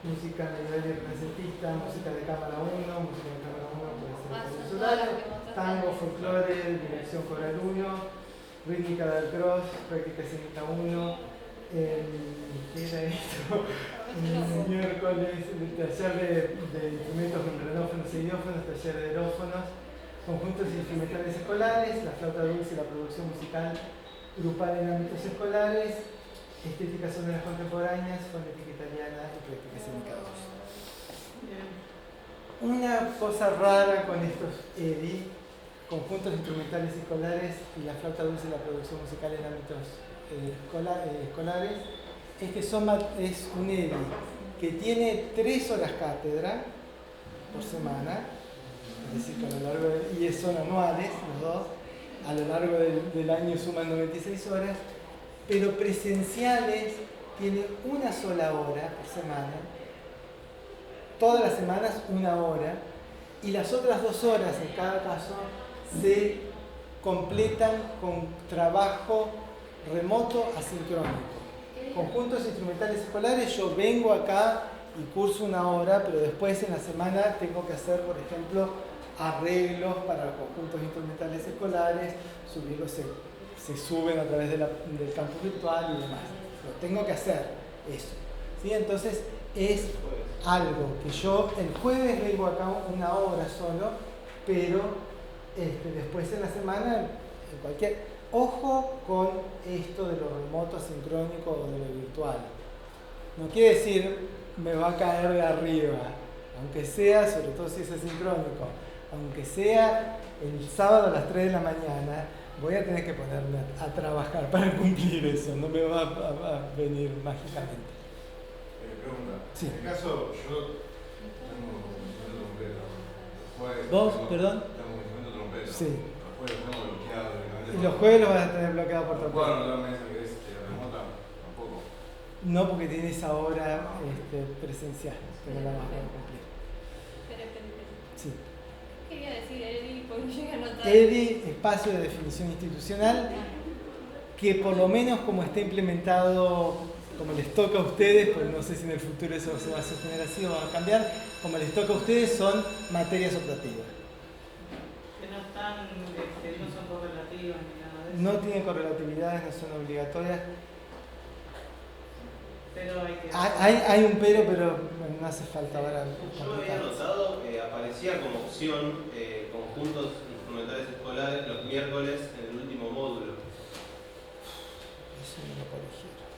música a nivel renacentista, música de cámara 1, música de cámara 1 puede ser venezolano, tango, folclore, dirección coral 1, rítmica del cross, práctica escénica 1, ¿qué era esto? Miércoles, taller de instrumentos membranófonos y idiófonos, taller de aerófonos, conjuntos instrumentales escolares, la flauta dulce y la producción musical grupal en ámbitos escolares, estética sonoras contemporáneas, fonética italiana y práctica escénica 2. Una cosa rara con estos EDI, conjuntos instrumentales escolares y la flauta dulce y la producción musical en ámbitos escolares, es que es un EDI que tiene 3 horas cátedra por semana Es decir, que a lo largo y son anuales, los dos, a lo largo del año suman 96 horas, pero presenciales tiene una sola hora por semana, todas las semanas una hora, y las otras 2 horas en cada caso se completan con trabajo remoto asincrónico. Conjuntos instrumentales escolares, yo vengo acá y curso una hora, pero después en la semana tengo que hacer, por ejemplo, arreglos para los conjuntos instrumentales escolares, subirlos, se suben a través del campus virtual y demás. Lo tengo que hacer, eso. ¿Sí? Entonces es algo que yo el jueves vengo acá una hora solo, pero después en la semana, en cualquier... Ojo con esto de lo remoto, asincrónico o de lo virtual. No quiere decir me va a caer de arriba, aunque sea, sobre todo si es asincrónico, aunque sea el sábado a las 3 de la mañana, voy a tener que ponerme a trabajar para cumplir eso, no me va a venir mágicamente. Pregunta. Sí. En el caso, yo tengo instrumento trompeta. ¿Vos? ¿Perdón? Tengo instrumento trompeta. Sí. Los jueves tengo bloqueado. Y los jueves los vas a tener bloqueado por tu cuenta. ¿No me dicen que es remota? Tampoco. No, porque tiene esa hora presencial, que no la vas a poder cumplir. Sí. ¿Qué quería decir EDI? Porque llegué a notar. EDI, espacio de definición institucional, que por lo menos como está implementado, como les toca a ustedes, porque no sé si en el futuro eso se va a sostener así o va a cambiar, como les toca a ustedes son materias optativas. Que no están, no son correlativas ni nada de eso. No tienen correlatividades, no son obligatorias. Pero hay que... Hay un pero no hace falta ahora. Yo había notado que aparecía como opción conjuntos instrumentales escolares los miércoles en el último módulo. Eso no lo corrigieron.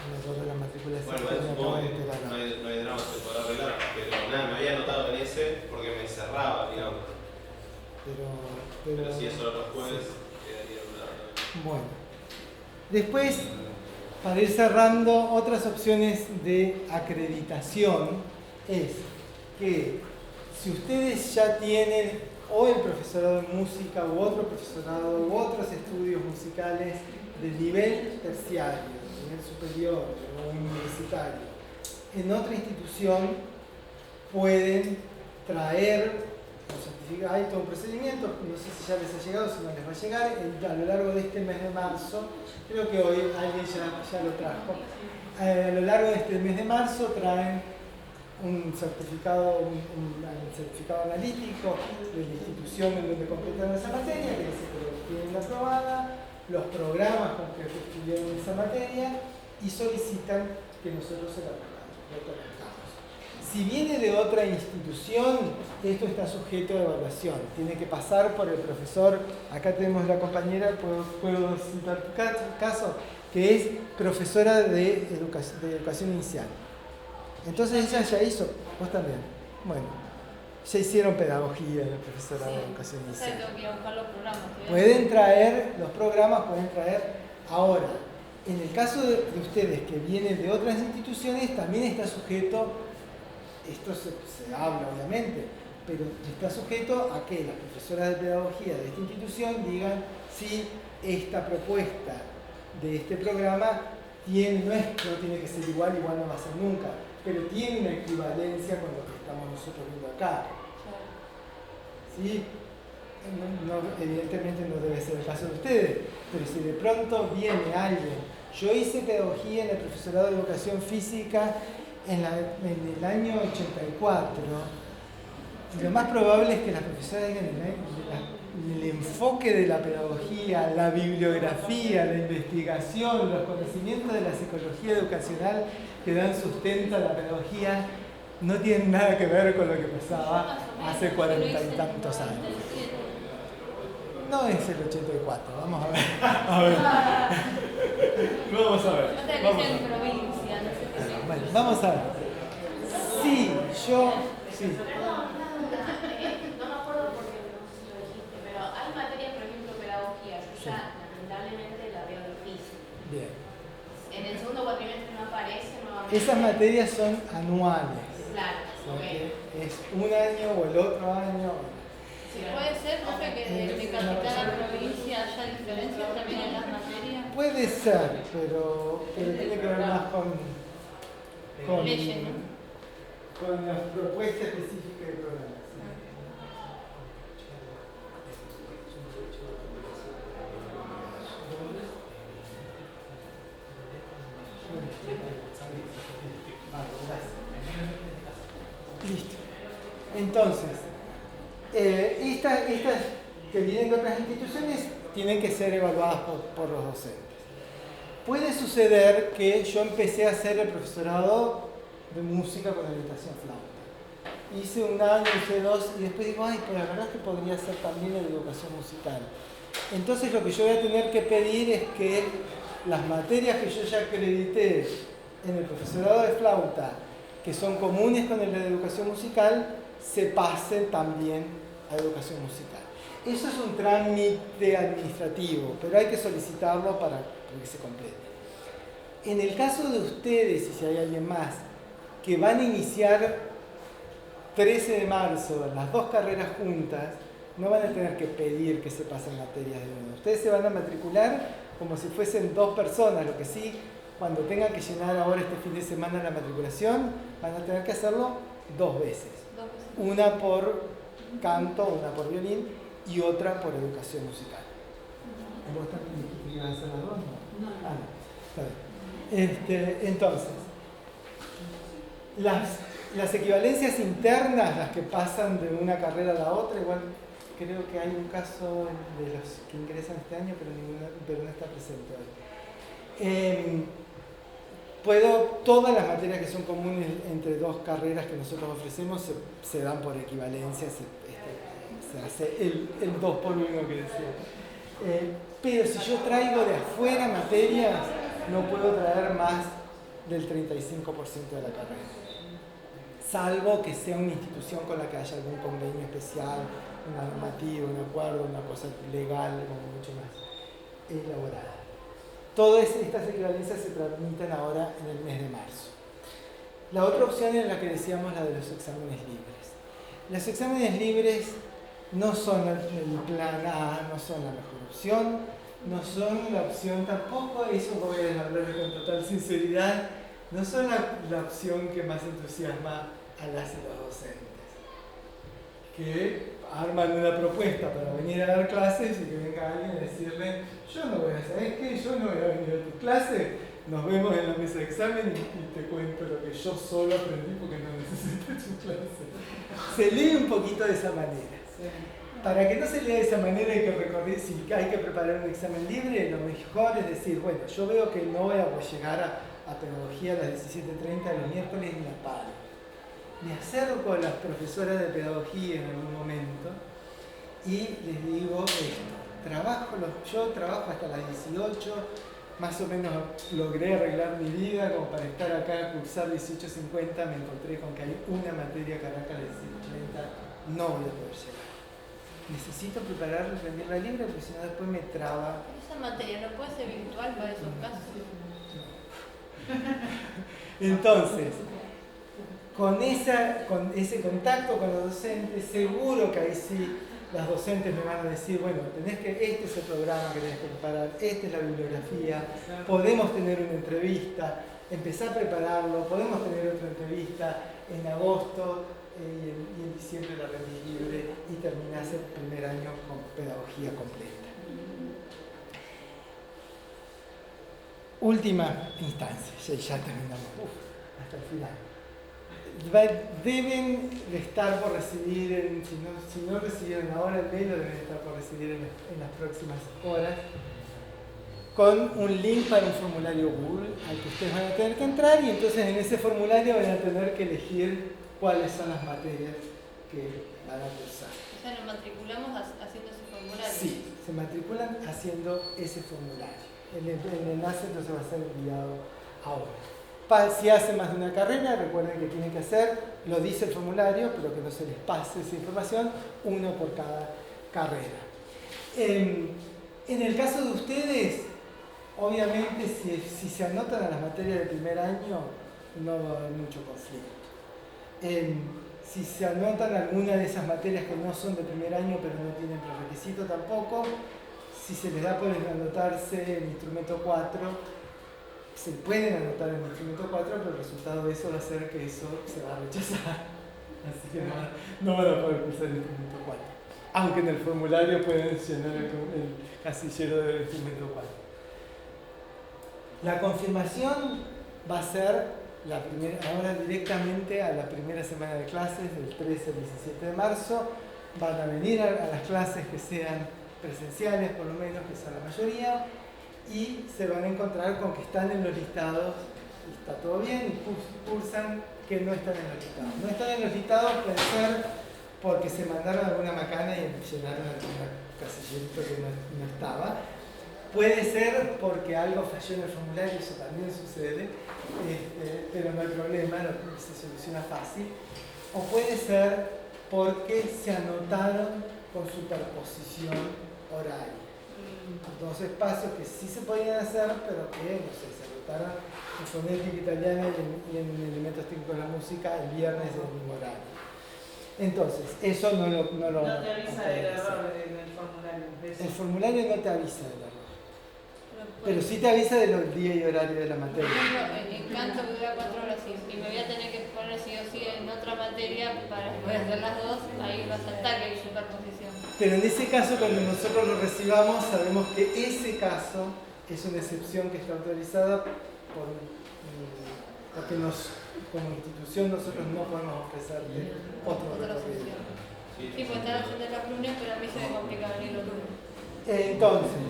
Me acuerdo de la matrícula de Bueno, supongo que no hay drama, se podrá arreglar, pero nada, me había notado en ese porque me cerraba, digamos. Pero si eso los jueves, quedaría anulado también. Bueno. Después, para ir cerrando, otras opciones de acreditación es que si ustedes ya tienen o el profesorado de música u otro profesorado u otros estudios musicales de nivel terciario, nivel superior o universitario, en otra institución pueden traer los certificados. Hay todo un procedimiento, no sé si ya les ha llegado, si no les va a llegar, a lo largo de este mes de marzo, creo que hoy alguien ya lo trajo. A lo largo de este mes de marzo traen un certificado, un certificado analítico de la institución en donde completaron esa materia, que dice que lo tienen aprobada, los programas con que estudiaron esa materia y solicitan que nosotros se la colocamos. Si viene de otra institución, esto está sujeto a evaluación. Tiene que pasar por el profesor. Acá tenemos la compañera, puedo citar tu caso, que es profesora de educación inicial. Entonces ella ya hizo, vos también. Bueno, ya hicieron pedagogía en el profesorado de educación inicial. Tengo que ir a buscar los programas. Pueden traer los programas, pueden traer ahora. En el caso de ustedes que vienen de otras instituciones, también está sujeto. Esto se habla obviamente, pero está sujeto a que las profesoras de pedagogía de esta institución digan si esta propuesta de este programa no tiene que ser igual no va a ser nunca, pero tiene una equivalencia con lo que estamos nosotros viendo acá. ¿Sí? Evidentemente no debe ser el caso de ustedes, pero si de pronto viene alguien, yo hice pedagogía en el profesorado de educación física en el año 84, lo más probable es que las profesoras digan el enfoque de la pedagogía, la bibliografía, la investigación, los conocimientos de la psicología educacional que dan sustento a la pedagogía no tienen nada que ver con lo que pasaba hace 40 y tantos años. No es el 84, vamos a ver. Vamos a ver. Bueno, vamos a ver. Sí, yo... Sí. No me acuerdo porque no sé si lo dijiste, pero hay materias, por ejemplo, pedagogía, que Sí. ya lamentablemente la veo difícil. Bien. En el segundo cuatrimestre no aparece nuevamente. Esas materias son anuales. Claro. O sea que es un año o el otro año. ¿Puede ser, profe, que de capital a provincia haya diferencias también en las materias? Puede ser, pero tiene que ver más con leyes, ¿no? Con la propuesta específica del programa. Listo. Entonces, estas que vienen de otras instituciones tienen que ser evaluadas por los docentes. Puede suceder que yo empecé a hacer el profesorado de música con orientación flauta. Hice un año, hice 2 y después digo, ay, pero la verdad es que podría hacer también la educación musical. Entonces lo que yo voy a tener que pedir es que las materias que yo ya acredité en el profesorado de flauta, que son comunes con el de educación musical, se pasen también a educación musical. Eso es un trámite administrativo, pero hay que solicitarlo para que se complete. En el caso de ustedes, y si hay alguien más, que van a iniciar 13 de marzo las 2 carreras juntas, no van a tener que pedir que se pasen materias de uno. Ustedes se van a matricular como si fuesen 2 personas, lo que sí, cuando tengan que llenar ahora este fin de semana la matriculación, van a tener que hacerlo 2 veces. Una por canto, una por violín y otra por educación musical. ¿Vos también iban a hacer las 2? No. Ah, no. Está bien. Entonces, las equivalencias internas, las que pasan de una carrera a la otra, igual creo que hay un caso de los que ingresan este año, pero no está presente hoy. Todas las materias que son comunes entre 2 carreras que nosotros ofrecemos se dan por equivalencia, se hace el 2 por 1 que decía. Pero si yo traigo de afuera materias, no puedo traer más del 35% de la carrera. Salvo que sea una institución con la que haya algún convenio especial, una normativa, un acuerdo, una cosa legal, como mucho más elaborada. Todas estas equivalencias se tramitan ahora en el mes de marzo. La otra opción es la que decíamos, la de los exámenes libres. Los exámenes libres no son el plan A, no son la mejor opción, no son la opción tampoco, eso voy a hablar con total sinceridad, no son la opción que más entusiasma a las y los docentes, que arman una propuesta para venir a dar clases y que venga alguien a decirle, yo no voy a, ¿sabes qué? Yo no voy a venir a tu clase, nos vemos en la mesa de examen y te cuento lo que yo solo aprendí porque no necesito tu clase. Se lee un poquito de esa manera. Para que no se lea de esa manera hay que recorrer, si hay que preparar un examen libre, lo mejor es decir, bueno, yo veo que no voy a llegar a pedagogía a las 17:30 los miércoles ni a palo. Me acerco a las profesoras de pedagogía en algún momento y les digo esto, yo trabajo hasta las 18, más o menos logré arreglar mi vida como para estar acá a cursar 18:50, me encontré con que hay una materia que arranca a las 18:30, no voy a poder llegar. Necesito preparar y rendirla libre porque si no después me traba. Esa materia no puede ser virtual para esos casos. Entonces, con ese contacto con los docentes, seguro que ahí sí las docentes me van a decir, bueno, este es el programa que tenés que preparar, esta es la bibliografía, podemos tener una entrevista, empezar a prepararlo, podemos tener otra entrevista en agosto y en diciembre la rendís libre y terminás el primer año con pedagogía completa. Última instancia, ya terminamos, hasta el final. Deben de estar por recibir, si no recibieron ahora el mail, lo deben estar por recibir en las próximas horas, con un link para un formulario Google al que ustedes van a tener que entrar y entonces en ese formulario van a tener que elegir cuáles son las materias que van a cursar. O sea, nos matriculamos haciendo ese formulario. Sí, se matriculan haciendo ese formulario. El enlace entonces va a ser enviado ahora. Si hacen más de una carrera, recuerden que tienen que hacer, lo dice el formulario, pero que no se les pase esa información, uno por cada carrera. En el caso de ustedes, obviamente si se anotan a las materias del primer año, no va a haber mucho conflicto. Si se anotan alguna de esas materias que no son de primer año pero no tienen prerequisito tampoco, si se les da por anotarse en instrumento 4, se pueden anotar en instrumento 4, pero el resultado de eso va a ser que eso se va a rechazar. Así que no van a poder cursar el instrumento 4. Aunque en el formulario pueden llenar el casillero del instrumento 4. La confirmación va a ser ahora directamente a la primera semana de clases, del 13 al 17 de marzo. Van a venir a las clases que sean presenciales, por lo menos, que son la mayoría, y se van a encontrar con que están en los listados, y está todo bien, y cursan que no están en los listados. No están en los listados puede ser porque se mandaron alguna macana y llenaron algún casillito que no estaba. Puede ser porque algo falló en el formulario, eso también sucede, pero no hay problema, se soluciona fácil. O puede ser porque se anotaron con superposición horaria. Dos espacios que sí se podían hacer, pero que, no sé, se anotaron en fonética italiana y en elementos típicos de la música el viernes en el mismo horario. Entonces, eso no lo No te avisa del error en el formulario. El formulario no te avisa del error. Pero sí te avisa de los días y horarios de la materia. Por ejemplo, en canto que dura 4 horas y me voy a tener que poner sí o sí en otra materia para poder hacer las dos, ahí va a saltar que hay superposición. Pero en ese caso, cuando nosotros lo recibamos, sabemos que ese caso es una excepción que está autorizada porque como institución nosotros no podemos ofrecerle otro recorrido. Sí, pues están haciendo los lunes, pero a mí se me complica venir los lunes. Entonces,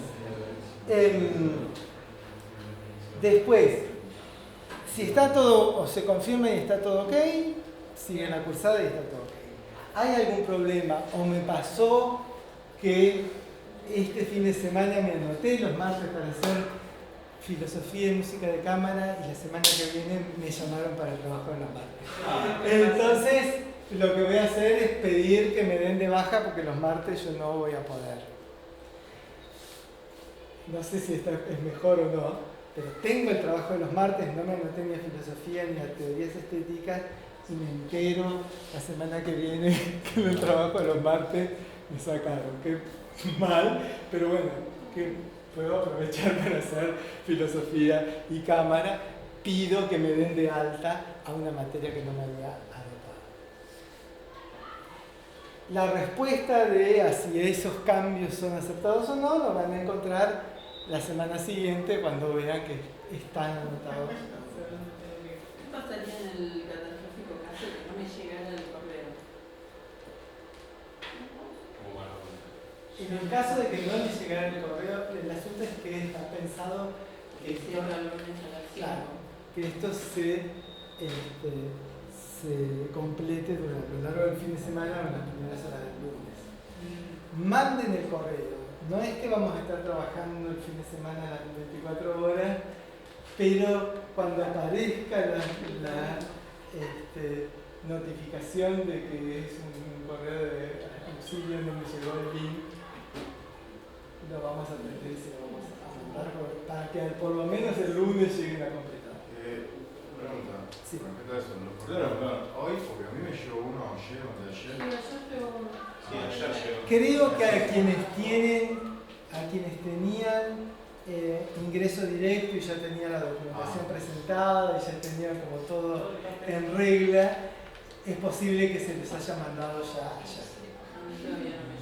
después, si está todo, o se confirma y está todo ok, sigue la cursada y está todo ok. ¿Hay algún problema? ¿O me pasó que este fin de semana me anoté los martes para hacer filosofía y música de cámara y la semana que viene me llamaron para el trabajo en los martes? Entonces, lo que voy a hacer es pedir que me den de baja porque los martes yo no voy a poder. No sé si esto es mejor o no, pero tengo el trabajo de los martes, no me anoté ni a filosofía ni a teorías estéticas y me entero la semana que viene que en el trabajo de los martes me sacaron. Qué mal, pero bueno, que puedo aprovechar para hacer filosofía y cámara. Pido que me den de alta a una materia que no me había anotado. La respuesta de si esos cambios son aceptados o no lo van a encontrar la semana siguiente cuando vean que están anotados. ¿Qué pasaría en el catastrófico caso que no me llegara el correo? En el caso de que no les llegara el correo, el asunto es que está pensado que Si ahora el lunes a las 5. claro, que esto se complete durante lo largo del fin de semana o en las primeras horas del lunes. Manden el correo. No es que vamos a estar trabajando el fin de semana a las 24 horas, pero cuando aparezca la notificación de que es un correo de auxilio donde me llegó el link, lo vamos a atender y se lo vamos a mandar para que por lo menos el lunes lleguen a completar. Pregunta, Sí. respecto a eso, ¿los correos lo mandaron hoy? Porque a mí me llegó uno ayer o de ayer. Sí, ayer llegó. Creo que a quienes tenían ingreso directo y ya tenían la documentación presentada y ya tenían como todo en regla, es posible que se les haya mandado ya ayer.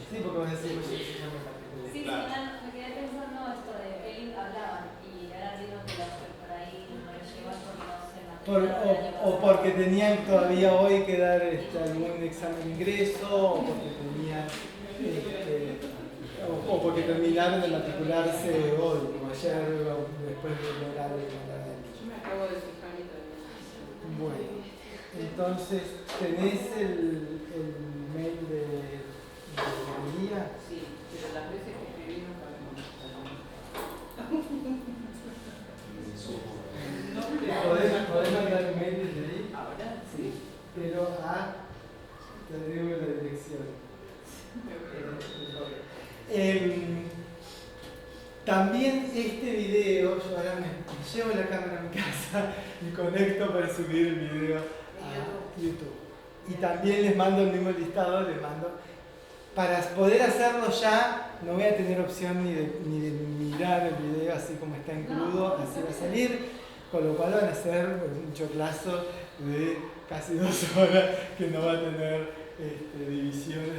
Sí, porque vos decís, oye, yo me matriculé. Sí, me quedé pensando esto de que hablaban y ahora digo que por ahí no les llegó porque no se O porque tenían todavía hoy que dar algún examen de ingreso, o porque tenían o porque terminaron de matricularse hoy, como ayer o después del horario de mandar el Yo me acabo de fijar y todavía. Bueno, entonces, ¿tenés el mail de guía? Sí, pero las veces que escribí no sabemos. ¿Podés mandar un mail desde ahí? ¿Ahora? Sí, pero te digo la dirección. También este video, yo ahora me llevo la cámara a mi casa y conecto para subir el video a YouTube. Y también les mando el mismo listado, les mando. Para poder hacerlo ya, no voy a tener opción ni de mirar el video así como está en crudo, así va a salir, con lo cual van a ser un choclazo de casi 2 horas que no va a tener divisiones.